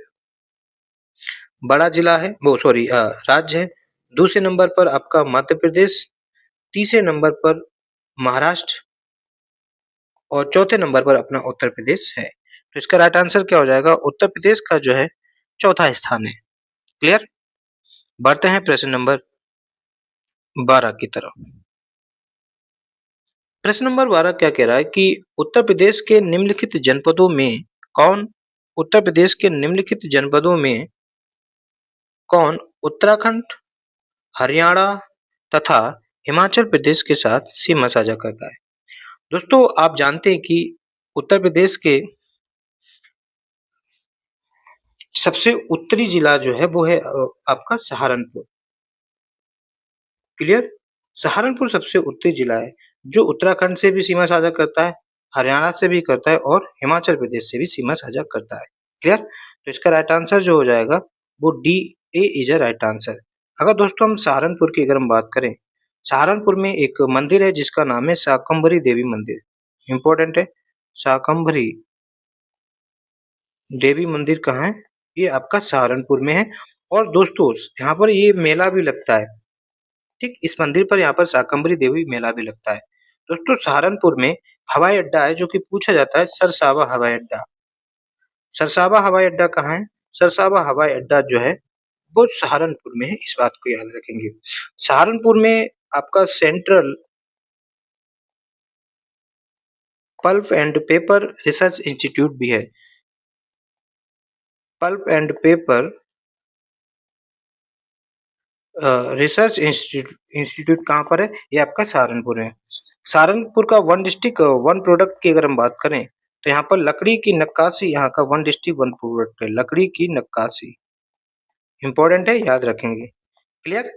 बड़ा जिला है, वो सॉरी राज्य है। दूसरे नंबर पर आपका मध्य प्रदेश, तीसरे नंबर पर महाराष्ट्र और चौथे नंबर पर अपना उत्तर प्रदेश है। तो इसका राइट आंसर क्या हो जाएगा? उत्तर प्रदेश का जो है चौथा स्थान है। क्लियर? बढ़ते हैं प्रश्न नंबर 12 की तरफ। प्रश्न नंबर 12 क्या कह रहा है कि उत्तर प्रदेश के निम्नलिखित जनपदों में कौन उत्तर प्रदेश के निम्नलिखित जनपदों में कौन उत्तराखंड, हरियाणा तथा हिमाचल प्रदेश के साथ सीमा साझा करता है? दोस्तों, आप जानते हैं कि उत्तर प्रदेश के सबसे उत्तरी जिला जो है वो है आपका सहारनपुर। क्लियर? सहारनपुर सबसे उत्तरी जिला है, जो उत्तराखंड से भी सीमा साझा करता है, हरियाणा से भी करता है और हिमाचल प्रदेश से भी सीमा साझा करता है। क्लियर? तो इसका राइट आंसर जो हो जाएगा, वो D A is a right answer. अगर दोस्तों हम सहारनपुर की अगर हम बात करें, सहारनपुर में एक मंदिर है जिसका नाम है शाकंभरी देवी मंदिर। इंपॉर्टेंट है, शाकंभरी देवी मंदिर कहाँ है? ये आपका सहारनपुर में है। और दोस्तों, यहाँ पर ये मेला भी लगता है। ठीक, इस मंदिर पर यहाँ पर शाकंभरी देवी मेला भी लगता है। दोस्तों, सहारनपुर में हवाई अड्डा है, जो कि पूछा जाता है सरसावा हवाई अड्डा। सरसावा हवाई अड्डा कहाँ है? सरसावा हवाई अड्डा जो है वो सहारनपुर में है, इस बात को याद रखेंगे। सहारनपुर में आपका central pulp and paper research institute भी है। Pulp and paper research institute institute कहाँ पर है? ये आपका सहारनपुर है। सहारनपुर का वन डिस्ट्रिक्ट वन प्रोडक्ट की अगर हम बात करें, तो यहाँ पर लकड़ी की नक्काशी, यहाँ का वन डिस्ट्रिक्ट वन प्रोडक्ट है, लकड़ी की नक्काशी। इंपॉर्टेंट है, याद रखेंगे। क्लियर?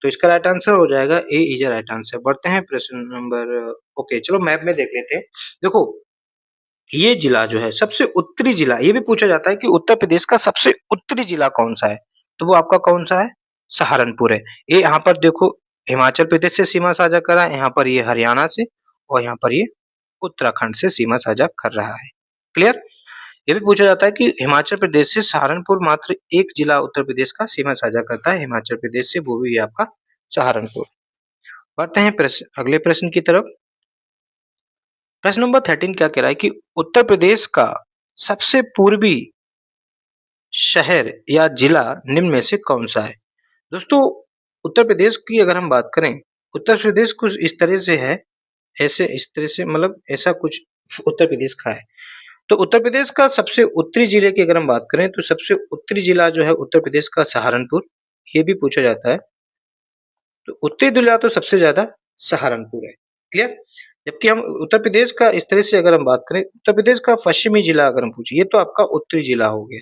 तो इसका राइट आंसर हो जाएगा ए इज राइट आंसर। बढ़ते हैं प्रश्न नंबर, ओके चलो मैप में देख लेते हैं। देखो, ये जिला जो है सबसे उत्तरी जिला, ये भी पूछा जाता है कि उत्तर प्रदेश का सबसे उत्तरी जिला कौन सा है, तो वो आपका कौन सा है? सहारनपुर है। ये यहाँ पर देखो, हिमाचल प्रदेश से सीमा साझा कर रहा है, यहाँ पर ये हरियाणा से और यहाँ पर ये उत्तराखंड से सीमा साझा कर रहा है। क्लियर? ये भी पूछा जाता है कि हिमाचल प्रदेश से सहारनपुर मात्र एक जिला उत्तर प्रदेश का सीमा साझा करता है हिमाचल प्रदेश से, वो भी है आपका सहारनपुर। बढ़ते हैं अगले प्रश्न की तरफ। प्रश्न नंबर 13 क्या कह रहा है कि उत्तर प्रदेश का सबसे पूर्वी शहर या जिला निम्न में से कौन सा है? दोस्तों, उत्तर प्रदेश की अगर हम बात करें, उत्तर प्रदेश कुछ इस तरह से है, ऐसे इस तरह से मतलब ऐसा कुछ उत्तर प्रदेश का है। तो उत्तर प्रदेश का सबसे उत्तरी जिले की अगर हम बात करें, तो सबसे उत्तरी जिला जो है उत्तर प्रदेश का सहारनपुर, ये भी पूछा जाता है। तो उत्तरी जिला तो सबसे ज्यादा सहारनपुर है। क्लियर? जबकि हम उत्तर प्रदेश का इस तरह से अगर हम बात करें, उत्तर प्रदेश का पश्चिमी जिला अगर हम पूछे, ये तो आपका उत्तरी जिला हो गया।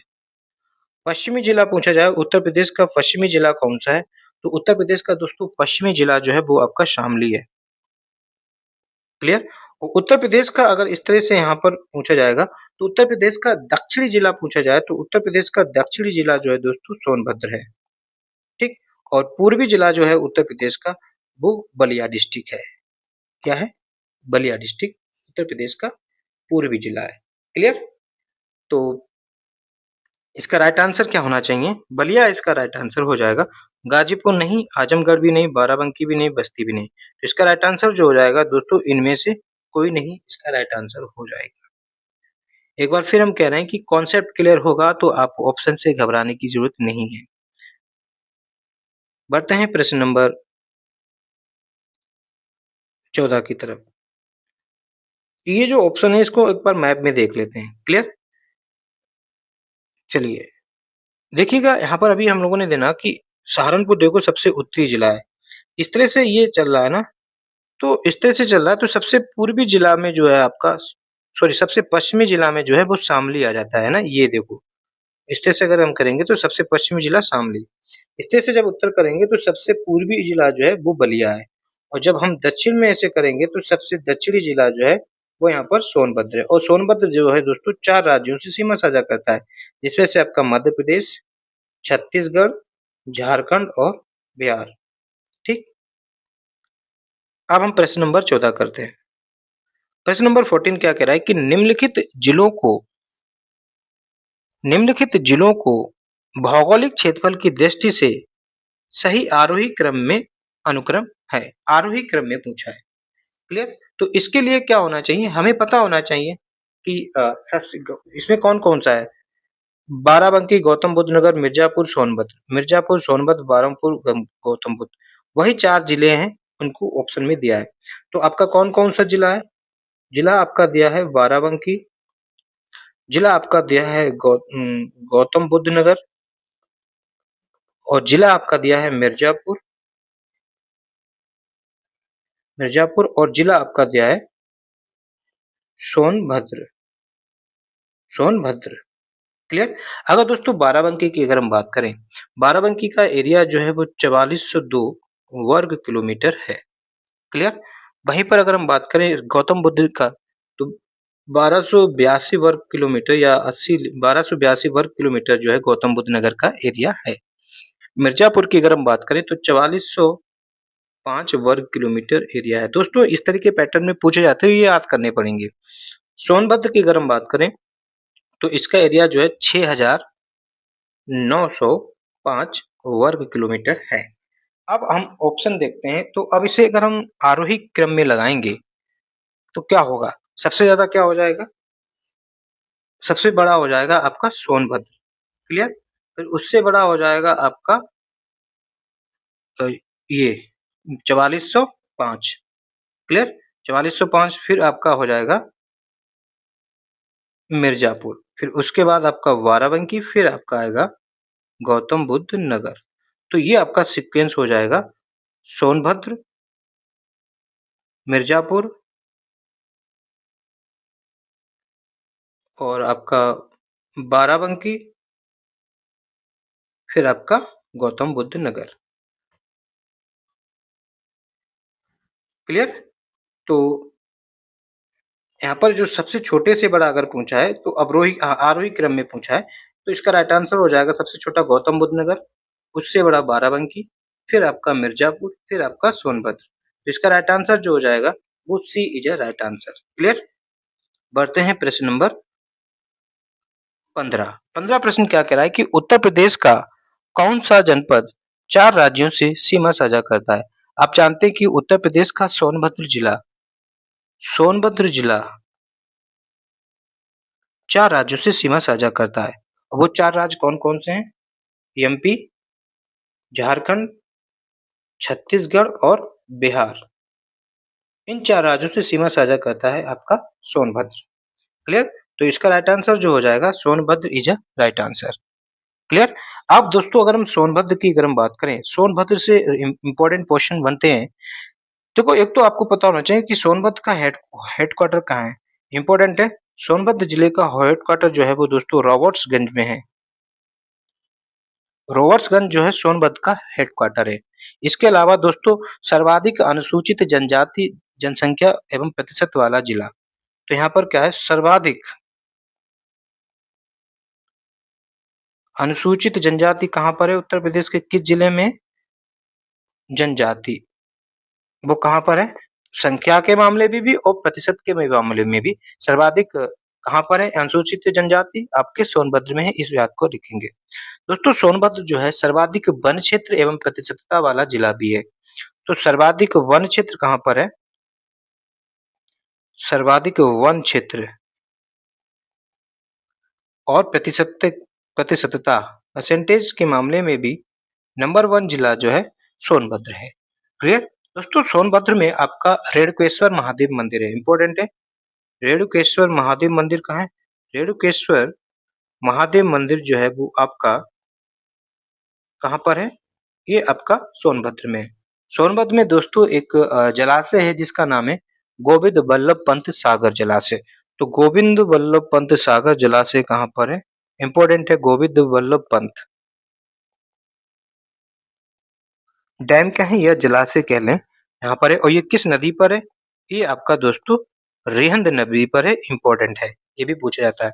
पश्चिमी जिला पूछा जाए, उत्तर प्रदेश का पश्चिमी जिला कौन सा है, तो उत्तर प्रदेश का दोस्तों पश्चिमी जिला जो है वो आपका शामली है। क्लियर? उत्तर प्रदेश का अगर इस तरह से यहाँ पर पूछा जाएगा तो उत्तर प्रदेश का दक्षिणी जिला पूछा जाए तो उत्तर प्रदेश का दक्षिणी जिला जो है दोस्तों सोनभद्र है। ठीक। और पूर्वी जिला जो है उत्तर प्रदेश का वो बलिया डिस्ट्रिक्ट है। क्या है? बलिया डिस्ट्रिक्ट उत्तर प्रदेश का पूर्वी जिला है। क्लियर? तो इसका राइट आंसर क्या होना चाहिए? बलिया इसका राइट आंसर हो जाएगा। गाजीपुर नहीं, आजमगढ़ भी नहीं, बाराबंकी भी नहीं, बस्ती भी नहीं। तो इसका राइट आंसर जो हो जाएगा दोस्तों इनमें से कोई नहीं इसका राइट आंसर हो जाएगा। एक बार फिर हम कह रहे हैं कि कॉन्सेप्ट क्लियर होगा तो आपको ऑप्शन से घबराने की जरूरत नहीं है। बढ़ते हैं प्रश्न नंबर 14 की तरफ। ये जो ऑप्शन है इसको एक बार मैप में देख लेते हैं। क्लियर? चलिए देखिएगा यहाँ पर अभी हम लोगों ने देना कि सहारनपुर देखो सबसे उत्तरी जिला है। इस तरह से ये चल रहा है ना, तो इस तरह से चल रहा है तो सबसे पूर्वी जिला में जो है आपका सॉरी सबसे पश्चिमी जिला में जो है वो शामली आ जाता है ना। ये देखो इस तरह से अगर हम करेंगे तो सबसे पश्चिमी जिला शामली। इस तरह से जब उत्तर करेंगे तो सबसे पूर्वी जिला जो है वो बलिया है। और जब हम दक्षिण में ऐसे करेंगे तो सबसे दक्षिणी जिला जो है वो यहाँ पर सोनभद्र है। और सोनभद्र जो है दोस्तों 4 राज्यों से सीमा साझा करता है, जिसमें से आपका मध्य प्रदेश, छत्तीसगढ़, झारखंड और बिहार। ठीक। अब हम प्रश्न नंबर 14 करते हैं। प्रश्न नंबर 14 क्या कह रहा है कि निम्नलिखित जिलों को भौगोलिक क्षेत्रफल की दृष्टि से सही आरोही क्रम में अनुक्रम है। आरोही क्रम में पूछा है। क्लियर? तो इसके लिए क्या होना चाहिए? हमें पता होना चाहिए कि इसमें कौन कौन सा है। बाराबंकी, गौतम बुद्ध नगर, मिर्जापुर, सोनभद्र, बहरमपुर, गौतम बुद्ध, वही 4 जिले हैं उनको ऑप्शन में दिया है। तो आपका कौन कौन सा जिला है? जिला आपका दिया है बाराबंकी, जिला आपका दिया है गौतम बुद्ध नगर और जिला आपका दिया है मिर्जापुर और जिला आपका दिया है सोनभद्र। क्लियर? अगर दोस्तों बाराबंकी की अगर हम बात करें, बाराबंकी का एरिया जो है वो 4402 वर्ग किलोमीटर है। क्लियर? वहीं पर अगर हम बात करें गौतम बुद्ध का तो 1282 वर्ग किलोमीटर या 1282 वर्ग किलोमीटर जो है गौतम बुद्ध नगर का एरिया है। मिर्जापुर की अगर हम बात करें तो 4405 वर्ग किलोमीटर एरिया है। दोस्तों इस तरह के पैटर्न में पूछे जाते हैं, ये याद करने पड़ेंगे। सोनभद्र की अगर हम बात करें तो इसका एरिया जो है 6905 वर्ग किलोमीटर है। अब हम ऑप्शन देखते हैं तो अब इसे अगर हम आरोही क्रम में लगाएंगे तो क्या होगा? सबसे ज्यादा क्या हो जाएगा? सबसे बड़ा हो जाएगा आपका सोनभद्र। क्लियर? फिर उससे बड़ा हो जाएगा आपका ये 4405। क्लियर? 4405 फिर आपका हो जाएगा मिर्जापुर, फिर उसके बाद आपका बाराबंकी, फिर आपका आएगा गौतम बुद्ध नगर। तो ये आपका सीक्वेंस हो जाएगा सोनभद्र, मिर्जापुर और आपका बाराबंकी, फिर आपका गौतम बुद्ध नगर। क्लियर? तो यहाँ पर जो सबसे छोटे से बड़ा अगर पूछा है तो आरोही क्रम में पूछा है तो इसका राइट आंसर हो जाएगा सबसे छोटा गौतम बुद्ध नगर, उससे बड़ा बाराबंकी, फिर आपका मिर्जापुर, फिर आपका सोनभद्र। तो इसका राइट आंसर जो हो जाएगा वो C is a right answer. Clear? बढ़ते हैं प्रश्न नंबर 15। 15 प्रश्न क्या कह रहा है कि उत्तर प्रदेश का कौन सा जनपद 4 राज्यों से सीमा साझा करता है? आप जानते हैं कि उत्तर प्रदेश का सोनभद्र जिला 4 राज्यों से सीमा साझा करता है। वो 4 राज्य कौन-कौन से हैं? एमपी, झारखंड, छत्तीसगढ़ और बिहार। इन 4 राज्यों से सीमा साझा करता है आपका सोनभद्र। क्लियर? तो इसका राइट आंसर जो हो जाएगा Sonbhadra is a right answer. Clear? अब दोस्तों अगर हम सोनभद्र की अगर हम बात करें, सोनभद्र से इम्पोर्टेंट क्वेश्चन बनते हैं। देखो एक तो आपको पता होना चाहिए कि सोनभद्र का हेडक्वार्टर कहाँ है? इम्पोर्टेंट है। सोनभद्र जिले का हेडक्वार्टर जो है वो दोस्तों रॉबर्ट्सगंज में है। रोवर्सगंज जो है सोनभद्र का हेडक्वार्टर है। इसके अलावा दोस्तों सर्वाधिक अनुसूचित जनजाति जनसंख्या एवं प्रतिशत वाला जिला, तो यहाँ पर क्या है सर्वाधिक अनुसूचित जनजाति कहाँ पर है उत्तर प्रदेश के किस जिले में? जनजाति वो कहाँ पर है? संख्या के मामले में भी और प्रतिशत के मामले में भी सर्वाधिक कहाँ पर है अनुसूचित जनजाति? आपके सोनभद्र में है, इस बात को लिखेंगे। दोस्तों सोनभद्र जो है सर्वाधिक वन क्षेत्र एवं प्रतिशतता वाला जिला भी है। तो सर्वाधिक वन क्षेत्र कहाँ पर है? सर्वाधिक वन क्षेत्र और प्रतिशतता परसेंटेज के मामले में भी नंबर 1 जिला जो है सोनभद्र है। क्लियर? दोस्तों सोनभद्र में आपका रेणुकेश्वर महादेव मंदिर है, इंपॉर्टेंट है। रेणुकेश्वर महादेव मंदिर कहाँ है? रेणुकेश्वर महादेव मंदिर जो है वो आपका कहाँ पर है? ये आपका सोनभद्र में है। सोनभद्र में दोस्तों एक जलाशय है जिसका नाम है गोविंद बल्लभ पंत सागर जलाशय। तो गोविंद बल्लभ पंत सागर जलाशय कहाँ पर है? इंपॉर्टेंट है गोविंद बल्लभ पंत डैम क्या है? यह जलाशय कह लें यहाँ पर है। और ये किस नदी पर है? ये आपका दोस्तों रिहंद नदी पर है, इंपॉर्टेंट है, ये भी पूछा जाता है।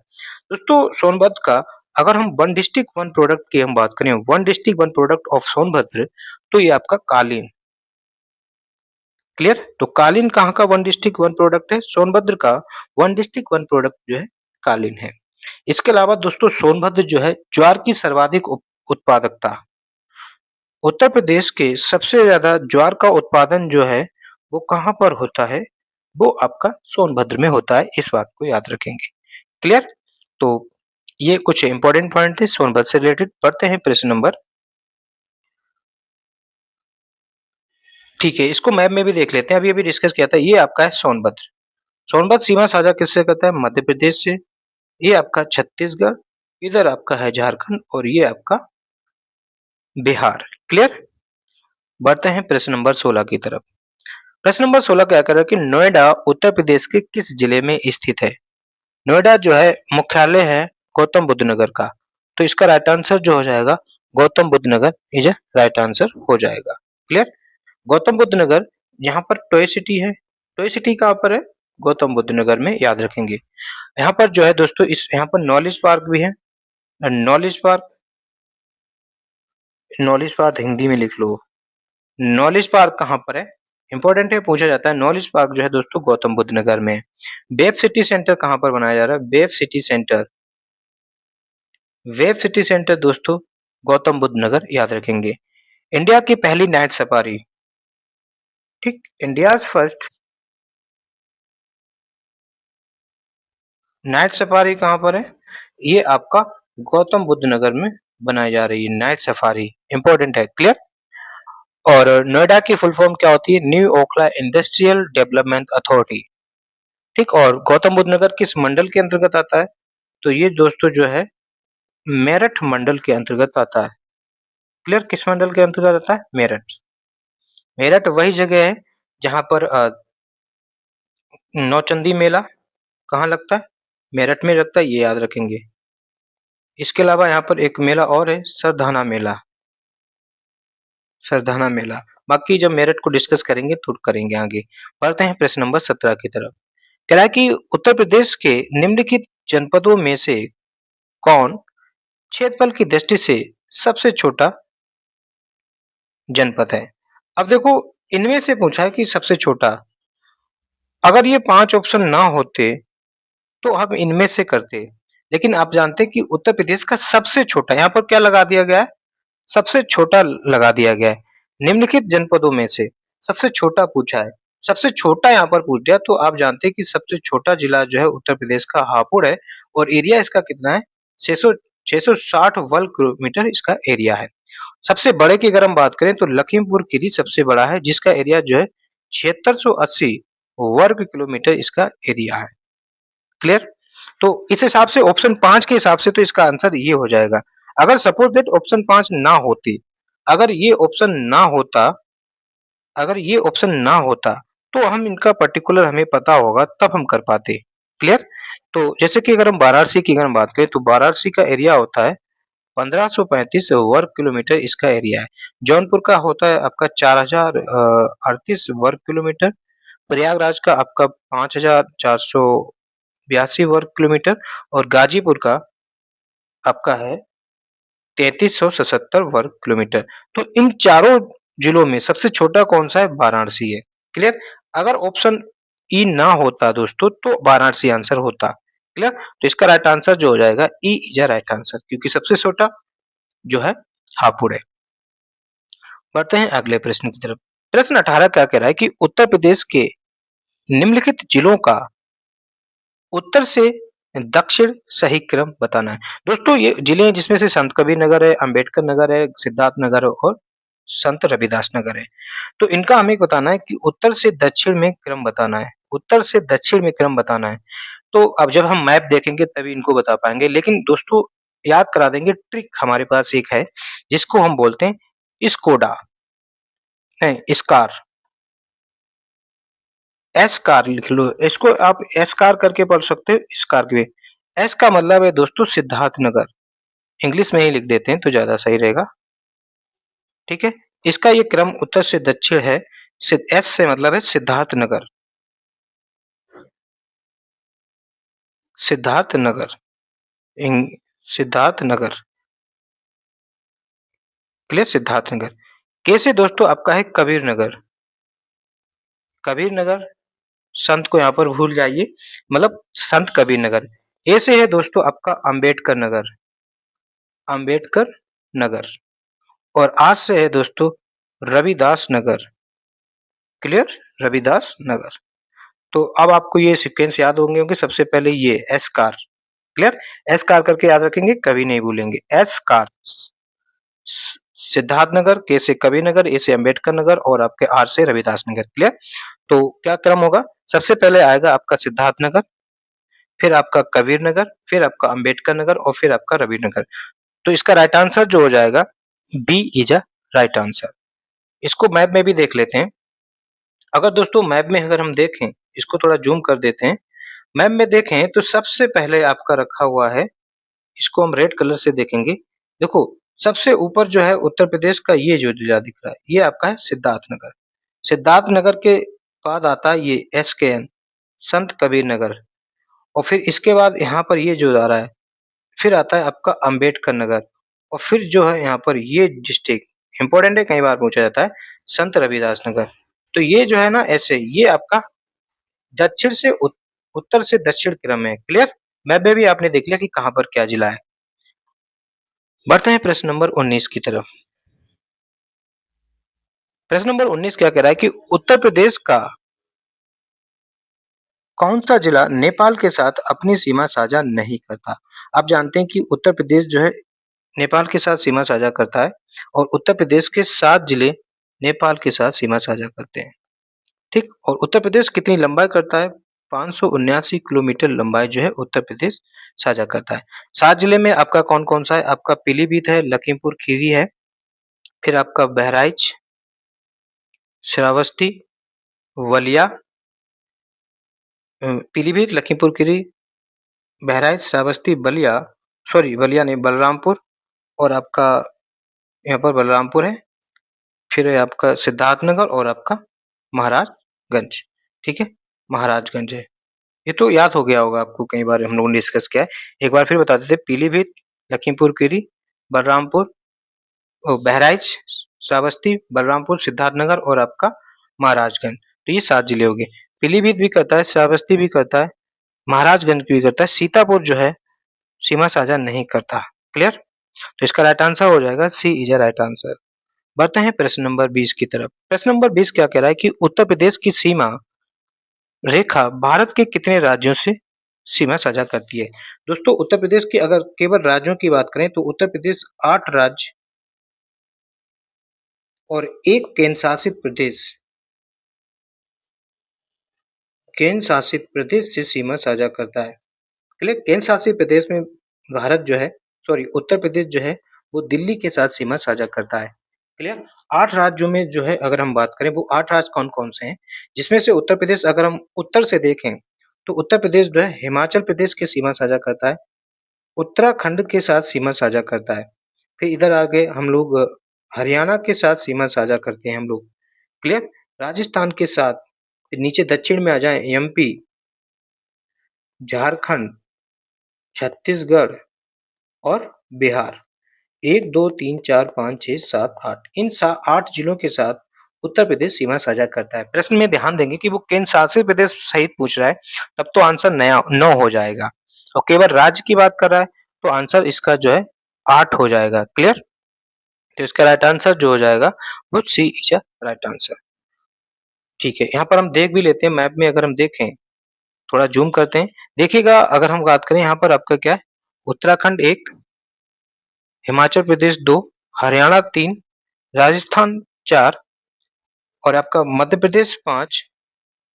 दोस्तों सोनभद्र का अगर हम वन डिस्ट्रिक्ट वन प्रोडक्ट की हम बात करें, one district one product of Sonbhadra, तो ये आपका कालीन। क्लियर? तो कालीन कहाँ का वन डिस्ट्रिक्ट वन प्रोडक्ट है? सोनभद्र का वन डिस्ट्रिक्ट वन प्रोडक्ट जो है कालीन है। इसके अलावा दोस्तों सोनभद्र जो है ज्वार की सर्वाधिक उत्पादकता, उत्तर प्रदेश के सबसे ज्यादा ज्वार का उत्पादन जो है वो कहाँ पर होता है? वो आपका सोनभद्र में होता है, इस बात को याद रखेंगे। क्लियर? तो ये कुछ इंपॉर्टेंट पॉइंट थे सोनभद्र से रिलेटेड। पढ़ते हैं प्रश्न नंबर, ठीक है, इसको मैप में भी देख लेते हैं। अभी अभी डिस्कस किया था, ये आपका है सोनभद्र। सोनभद्र सीमा साझा किससे करता है? मध्य प्रदेश से। ये आपका छत्तीसगढ़, इधर आपका है झारखंड और ये आपका बिहार। क्लियर? बढ़ते हैं प्रश्न नंबर 16 की तरफ। प्रश्न नंबर 16 क्या कह रहा है कि नोएडा उत्तर प्रदेश के किस जिले में स्थित है? नोएडा जो है मुख्यालय है गौतम बुद्ध नगर का, तो इसका राइट आंसर जो हो जाएगा गौतम बुद्ध नगर इज राइट आंसर हो जाएगा। क्लियर? गौतम बुद्ध नगर, यहाँ पर टॉय सिटी है। टॉय सिटी कहाँ पर है? गौतम बुद्ध नगर में, याद रखेंगे। यहाँ पर जो है दोस्तों इस यहाँ पर नॉलेज पार्क भी है। Knowledge park, knowledge park Hindi में लिख लो। नॉलेज पार्क कहाँ पर है? इंपॉर्टेंट है, पूछा जाता है। नॉलेज पार्क जो है दोस्तों गौतम बुद्ध नगर में। वेब सिटी सेंटर कहाँ पर बनाया जा रहा है? Web city centre, web city centre दोस्तों गौतम बुद्ध नगर, याद रखेंगे। इंडिया की पहली नाइट सफारी, ठीक, इंडिया फर्स्ट नाइट सफारी कहाँ पर है? ये आपका गौतम बुद्ध नगर में बनाई जा रही है नाइट सफारी, इंपॉर्टेंट है। क्लियर? और नोएडा की फुल फॉर्म क्या होती है? New Okhla industrial development authority. ठीक, और गौतम बुद्ध नगर किस मंडल के अंतर्गत आता है? तो ये दोस्तों जो है मेरठ मंडल के अंतर्गत आता है। क्लियर? किस मंडल के अंतर्गत आता है? मेरठ। मेरठ वही जगह है जहां पर नौचंदी मेला कहाँ लगता है? मेरठ में लगता है, ये याद रखेंगे। इसके अलावा यहाँ पर एक मेला और है सरधाना मेला, सरधाना मेला। बाकी जब मेरठ को डिस्कस करेंगे तो करेंगे आगे। बढ़ते हैं प्रश्न नंबर 17 की तरफ। कह रहा है कि उत्तर प्रदेश के निम्नलिखित जनपदों में से कौन क्षेत्रफल की दृष्टि से सबसे छोटा जनपद है? अब देखो इनमें से पूछा है कि सबसे छोटा, अगर ये 5 ऑप्शन ना होते तो हम इनमें से करते, लेकिन आप जानते हैं कि उत्तर प्रदेश का सबसे छोटा, यहाँ पर क्या लगा दिया गया है? सबसे छोटा लगा दिया गया है। निम्नलिखित जनपदों में से सबसे छोटा पूछा है, सबसे छोटा यहाँ पर पूछ दिया, तो आप जानते हैं कि सबसे छोटा जिला जो है उत्तर प्रदेश का हापुड़ है और एरिया इसका कितना है? 660 वर्ग किलोमीटर इसका एरिया है। सबसे बड़े की अगर हम बात करें तो लखीमपुर खीरी सबसे बड़ा है जिसका एरिया जो है 7680 वर्ग किलोमीटर इसका एरिया है। क्लियर? तो इस हिसाब से ऑप्शन 5 के हिसाब से तो इसका आंसर ये हो जाएगा। अगर सपोज दैट ऑप्शन 5 ना होती, अगर ये ऑप्शन ना होता, अगर ये ऑप्शन ना होता तो हम इनका पर्टिकुलर हमें पता होगा तब हम कर पाते। क्लियर? तो जैसे कि अगर हम वाराणसी की अगर हम बात करें तो वाराणसी का एरिया होता है 1535 वर्ग किलोमीटर इसका एरिया है। जौनपुर का होता है आपका 4038 वर्ग किलोमीटर, प्रयागराज का आपका 5482 वर्ग किलोमीटर और गाजीपुर का आपका है 3377 वर्ग किलोमीटर। तो इन चारों जिलों में सबसे छोटा कौन सा है? वाराणसी है। क्लियर? अगर ऑप्शन ई ना होता दोस्तों तो वाराणसी आंसर होता। क्लियर? तो इसका राइट आंसर जो हो जाएगा E is a right answer, क्योंकि सबसे छोटा जो है हापुड़ है। बढ़ते हैं अगले प्रश्न की तरफ। प्रश्न 18 क्या कह रहा है कि उत्तर प्रदेश के निम्नलिखित जिलों का उत्तर से दक्षिण सही क्रम बताना है। दोस्तों ये जिले हैं जिसमें से संत कबीर नगर है, अंबेडकर नगर है, सिद्धार्थ नगर है और संत रविदास नगर है। तो इनका हमें बताना है कि उत्तर से दक्षिण में क्रम बताना है। उत्तर से दक्षिण में क्रम बताना है। तो अब जब हम मैप देखेंगे तभी इनको बता पाएंगे। लेकिन दोस्तों याद करा देंगे, ट्रिक हमारे पास एक है जिसको हम बोलते हैं स्कोडा, नहीं स्कार, एस कार लिख लो। इसको आप एस कार करके पढ़ सकते हो, स्कॉर्पियो। एस का मतलब है दोस्तों सिद्धार्थ नगर। इंग्लिश में ही लिख देते हैं तो ज्यादा सही रहेगा। ठीक है, इसका ये क्रम उत्तर से दक्षिण है। एस से मतलब है सिद्धार्थ नगर, सिद्धार्थ नगर, सिद्धार्थ नगर। क्लियर? सिद्धार्थ नगर। के से दोस्तों आपका है कबीर नगर, कबीर नगर। संत को यहाँ पर भूल जाइए, मतलब संत कबीर नगर। ए से है दोस्तों आपका अंबेडकर नगर, अंबेडकर नगर। और आज से है दोस्तों रविदास नगर। क्लियर? रविदास नगर। तो अब आपको ये सीक्वेंस याद होंगे। सबसे पहले ये S car. Clear? S car करके याद रखेंगे, कभी नहीं भूलेंगे। एस कार सिद्धार्थ नगर, के से कबीर नगर, ए से अंबेडकर नगर और आपके आर से रविदास नगर। क्लियर? तो क्या क्रम होगा? सबसे पहले आएगा आपका सिद्धार्थ नगर, फिर आपका कबीर नगर, फिर आपका अंबेडकर नगर और फिर आपका रवि नगर। तो इसका राइट आंसर जो हो जाएगा B is a right answer. इसको मैप में भी देख लेते हैं। अगर दोस्तों मैप में अगर हम देखें, इसको थोड़ा जूम कर देते हैं। मैप में देखें तो सबसे पहले आपका रखा हुआ है, इसको हम रेड कलर से देखेंगे। देखो सबसे ऊपर जो है उत्तर प्रदेश का ये जो जिला दिख रहा है ये आपका है सिद्धार्थ नगर। सिद्धार्थ नगर के बाद आता है ये एसकेएन, संत कबीर नगर। और फिर इसके बाद यहाँ पर ये जो आ रहा है, फिर आता है आपका अंबेडकर नगर। और फिर जो है यहाँ पर ये डिस्ट्रिक्ट इंपॉर्टेंट है, कई बार पूछा जाता है, संत रविदास नगर। तो ये जो है ना ऐसे ये आपका दक्षिण से उत्तर से दक्षिण क्रम है। क्लियर? मैप में भी आपने देख लिया कि कहाँ पर क्या जिला है। बढ़ते हैं प्रश्न नंबर 19 की तरफ। प्रश्न नंबर 19 क्या कह रहा है कि उत्तर प्रदेश का कौन सा जिला नेपाल के साथ अपनी सीमा साझा नहीं करता? आप जानते हैं कि उत्तर प्रदेश जो है नेपाल के साथ सीमा साझा करता है और उत्तर प्रदेश के 7 जिले नेपाल के साथ सीमा साझा करते हैं। ठीक? और उत्तर प्रदेश कितनी लंबाई करता है? 579 किलोमीटर लंबाई जो है उत्तर प्रदेश साझा करता है। 7 जिले में आपका कौन-कौन सा है? आपका पीलीभीत है, लखीमपुर खीरी है, फिर आपका बहराइच, श्रावस्ती, बलिया, पीलीभीत, लखीमपुर खीरी, बहराइच, श्रावस्ती, बलिया, सॉरी बलिया नहीं बलरामपुर और आपका यहाँ पर बलरामपुर है, फिर है आपका सिद्धार्थनगर और आपका महाराजगंज। ठीक है? महाराजगंज है। ये तो याद हो गया होगा आपको, कई बार हम लोगों ने डिस्कस किया है। एक बार फिर बता देते हैं, पीलीभीत, लखीमपुर खीरी, बलरामपुर, बहराइच, श्रावस्ती, बलरामपुर, सिद्धार्थनगर और आपका महाराजगंज। तो ये 7 जिले हो गए। पीलीभीत भी करता है, श्रावस्ती भी करता है, महाराजगंज भी करता है, सीतापुर जो है सीमा साझा नहीं करता। क्लियर? तो इसका राइट आंसर हो जाएगा सी इज अ राइट आंसर। बढ़ते हैं प्रश्न नंबर 20 की तरफ। प्रश्न नंबर 20 क्या कह रहा है कि उत्तर प्रदेश की सीमा रेखा भारत के कितने राज्यों से सीमा साझा करती है? दोस्तों उत्तर प्रदेश के अगर केवल राज्यों की बात करें तो उत्तर प्रदेश 8 राज्य और एक केंद्र शासित प्रदेश से सीमा साझा करता है। क्लियर? केंद्र शासित प्रदेश में भारत जो है, सॉरी उत्तर प्रदेश जो है वो दिल्ली के साथ सीमा साझा करता है। क्लियर? 8 राज्यों में जो है अगर हम बात करें वो 8 राज्य कौन-कौन से हैं? जिसमें से उत्तर प्रदेश अगर हम उत्तर से देखें तो उत्तर प्रदेश जो है हिमाचल प्रदेश की सीमा साझा करता है, उत्तराखंड के साथ सीमा साझा करता है, फिर इधर आगे हम लोग हरियाणा के साथ सीमा साझा करते हैं हम लोग। क्लियर? राजस्थान के साथ, फिर नीचे दक्षिण में आ जाएँ एमपी, झारखंड, छत्तीसगढ़ और बिहार। 1, 2, 3, 4, 5, 6, 7, 8 इन 8 जिलों के साथ उत्तर प्रदेश सीमा साझा करता है। प्रश्न में ध्यान देंगे कि वो केंद्र शासित प्रदेश सहित पूछ रहा है, तब तो आंसर नया 9 हो जाएगा और केवल राज्य की बात कर रहा है, तो आंसर इसका जो है 8 हो जाएगा। क्लियर? तो इसका राइट आंसर जो हो जाएगा वो C is a right answer. ठीक है, यहाँ पर हम देख भी लेते हैं मैप में अगर हम देखें, थोड़ा ज़ूम करते हैं। देखिएगा अगर हम बात करें यहाँ पर आपका क्या है, उत्तराखंड 1, हिमाचल प्रदेश 2, हरियाणा 3, राजस्थान 4 और आपका मध्य प्रदेश 5,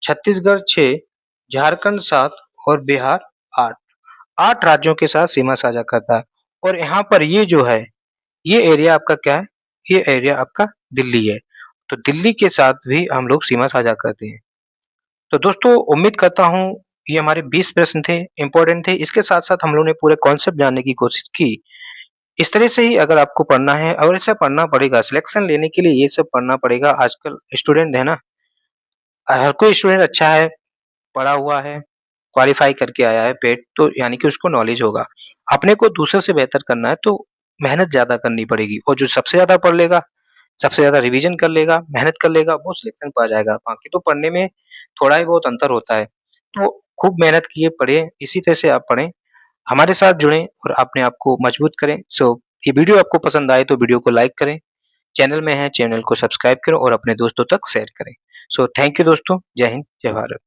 छत्तीसगढ़ 6, झारखंड 7 और बिहार 8। 8 राज्यों के साथ सीमा साझा करता है और यहाँ पर ये जो है, ये एरिया आपका क्या है? ये एरिया आपका दिल्ली है। तो दिल्ली के साथ भी हम लोग सीमा साझा करते हैं। तो दोस्तों उम्मीद करता हूँ ये हमारे 20 प्रश्न थे, इम्पोर्टेंट थे। इसके साथ-साथ हम लोगों ने पूरे कॉन्सेप्ट जानने की कोशिश की। इस तरह से ही अगर आपको पढ़ना है और ऐसा पढ़ना पड़ेगा, सिलेक्शन लेने के लिए ये सब पढ़ना पड़ेगा। आजकल स्टूडेंट है ना, हर कोई स्टूडेंट अच्छा है, पढ़ा हुआ है, क्वालीफाई करके आया है पेट तो यानी कि उसको नॉलेज होगा। अपने को दूसरे से बेहतर करना है तो मेहनत ज़्यादा करनी पड़ेगी और जो सबसे ज़्यादा पढ़ लेगा, सबसे ज़्यादा रिवीजन कर लेगा, मेहनत कर लेगा, वो सिलेक्शन पा जाएगा। बाकी तो पढ़ने में थोड़ा ही बहुत अंतर होता है। तो खूब मेहनत कीजिए, पढ़िए, इसी तरह से आप पढ़ें, हमारे साथ जुड़ें और अपने आप को मजबूत करें। सो ये वीडियो आपको पसंद आए तो वीडियो को लाइक करें, चैनल में हैं, चैनल को सब्सक्राइब करें और अपने दोस्तों तक शेयर करें। सो थैंक यू दोस्तों, जय हिंद, जय भारत।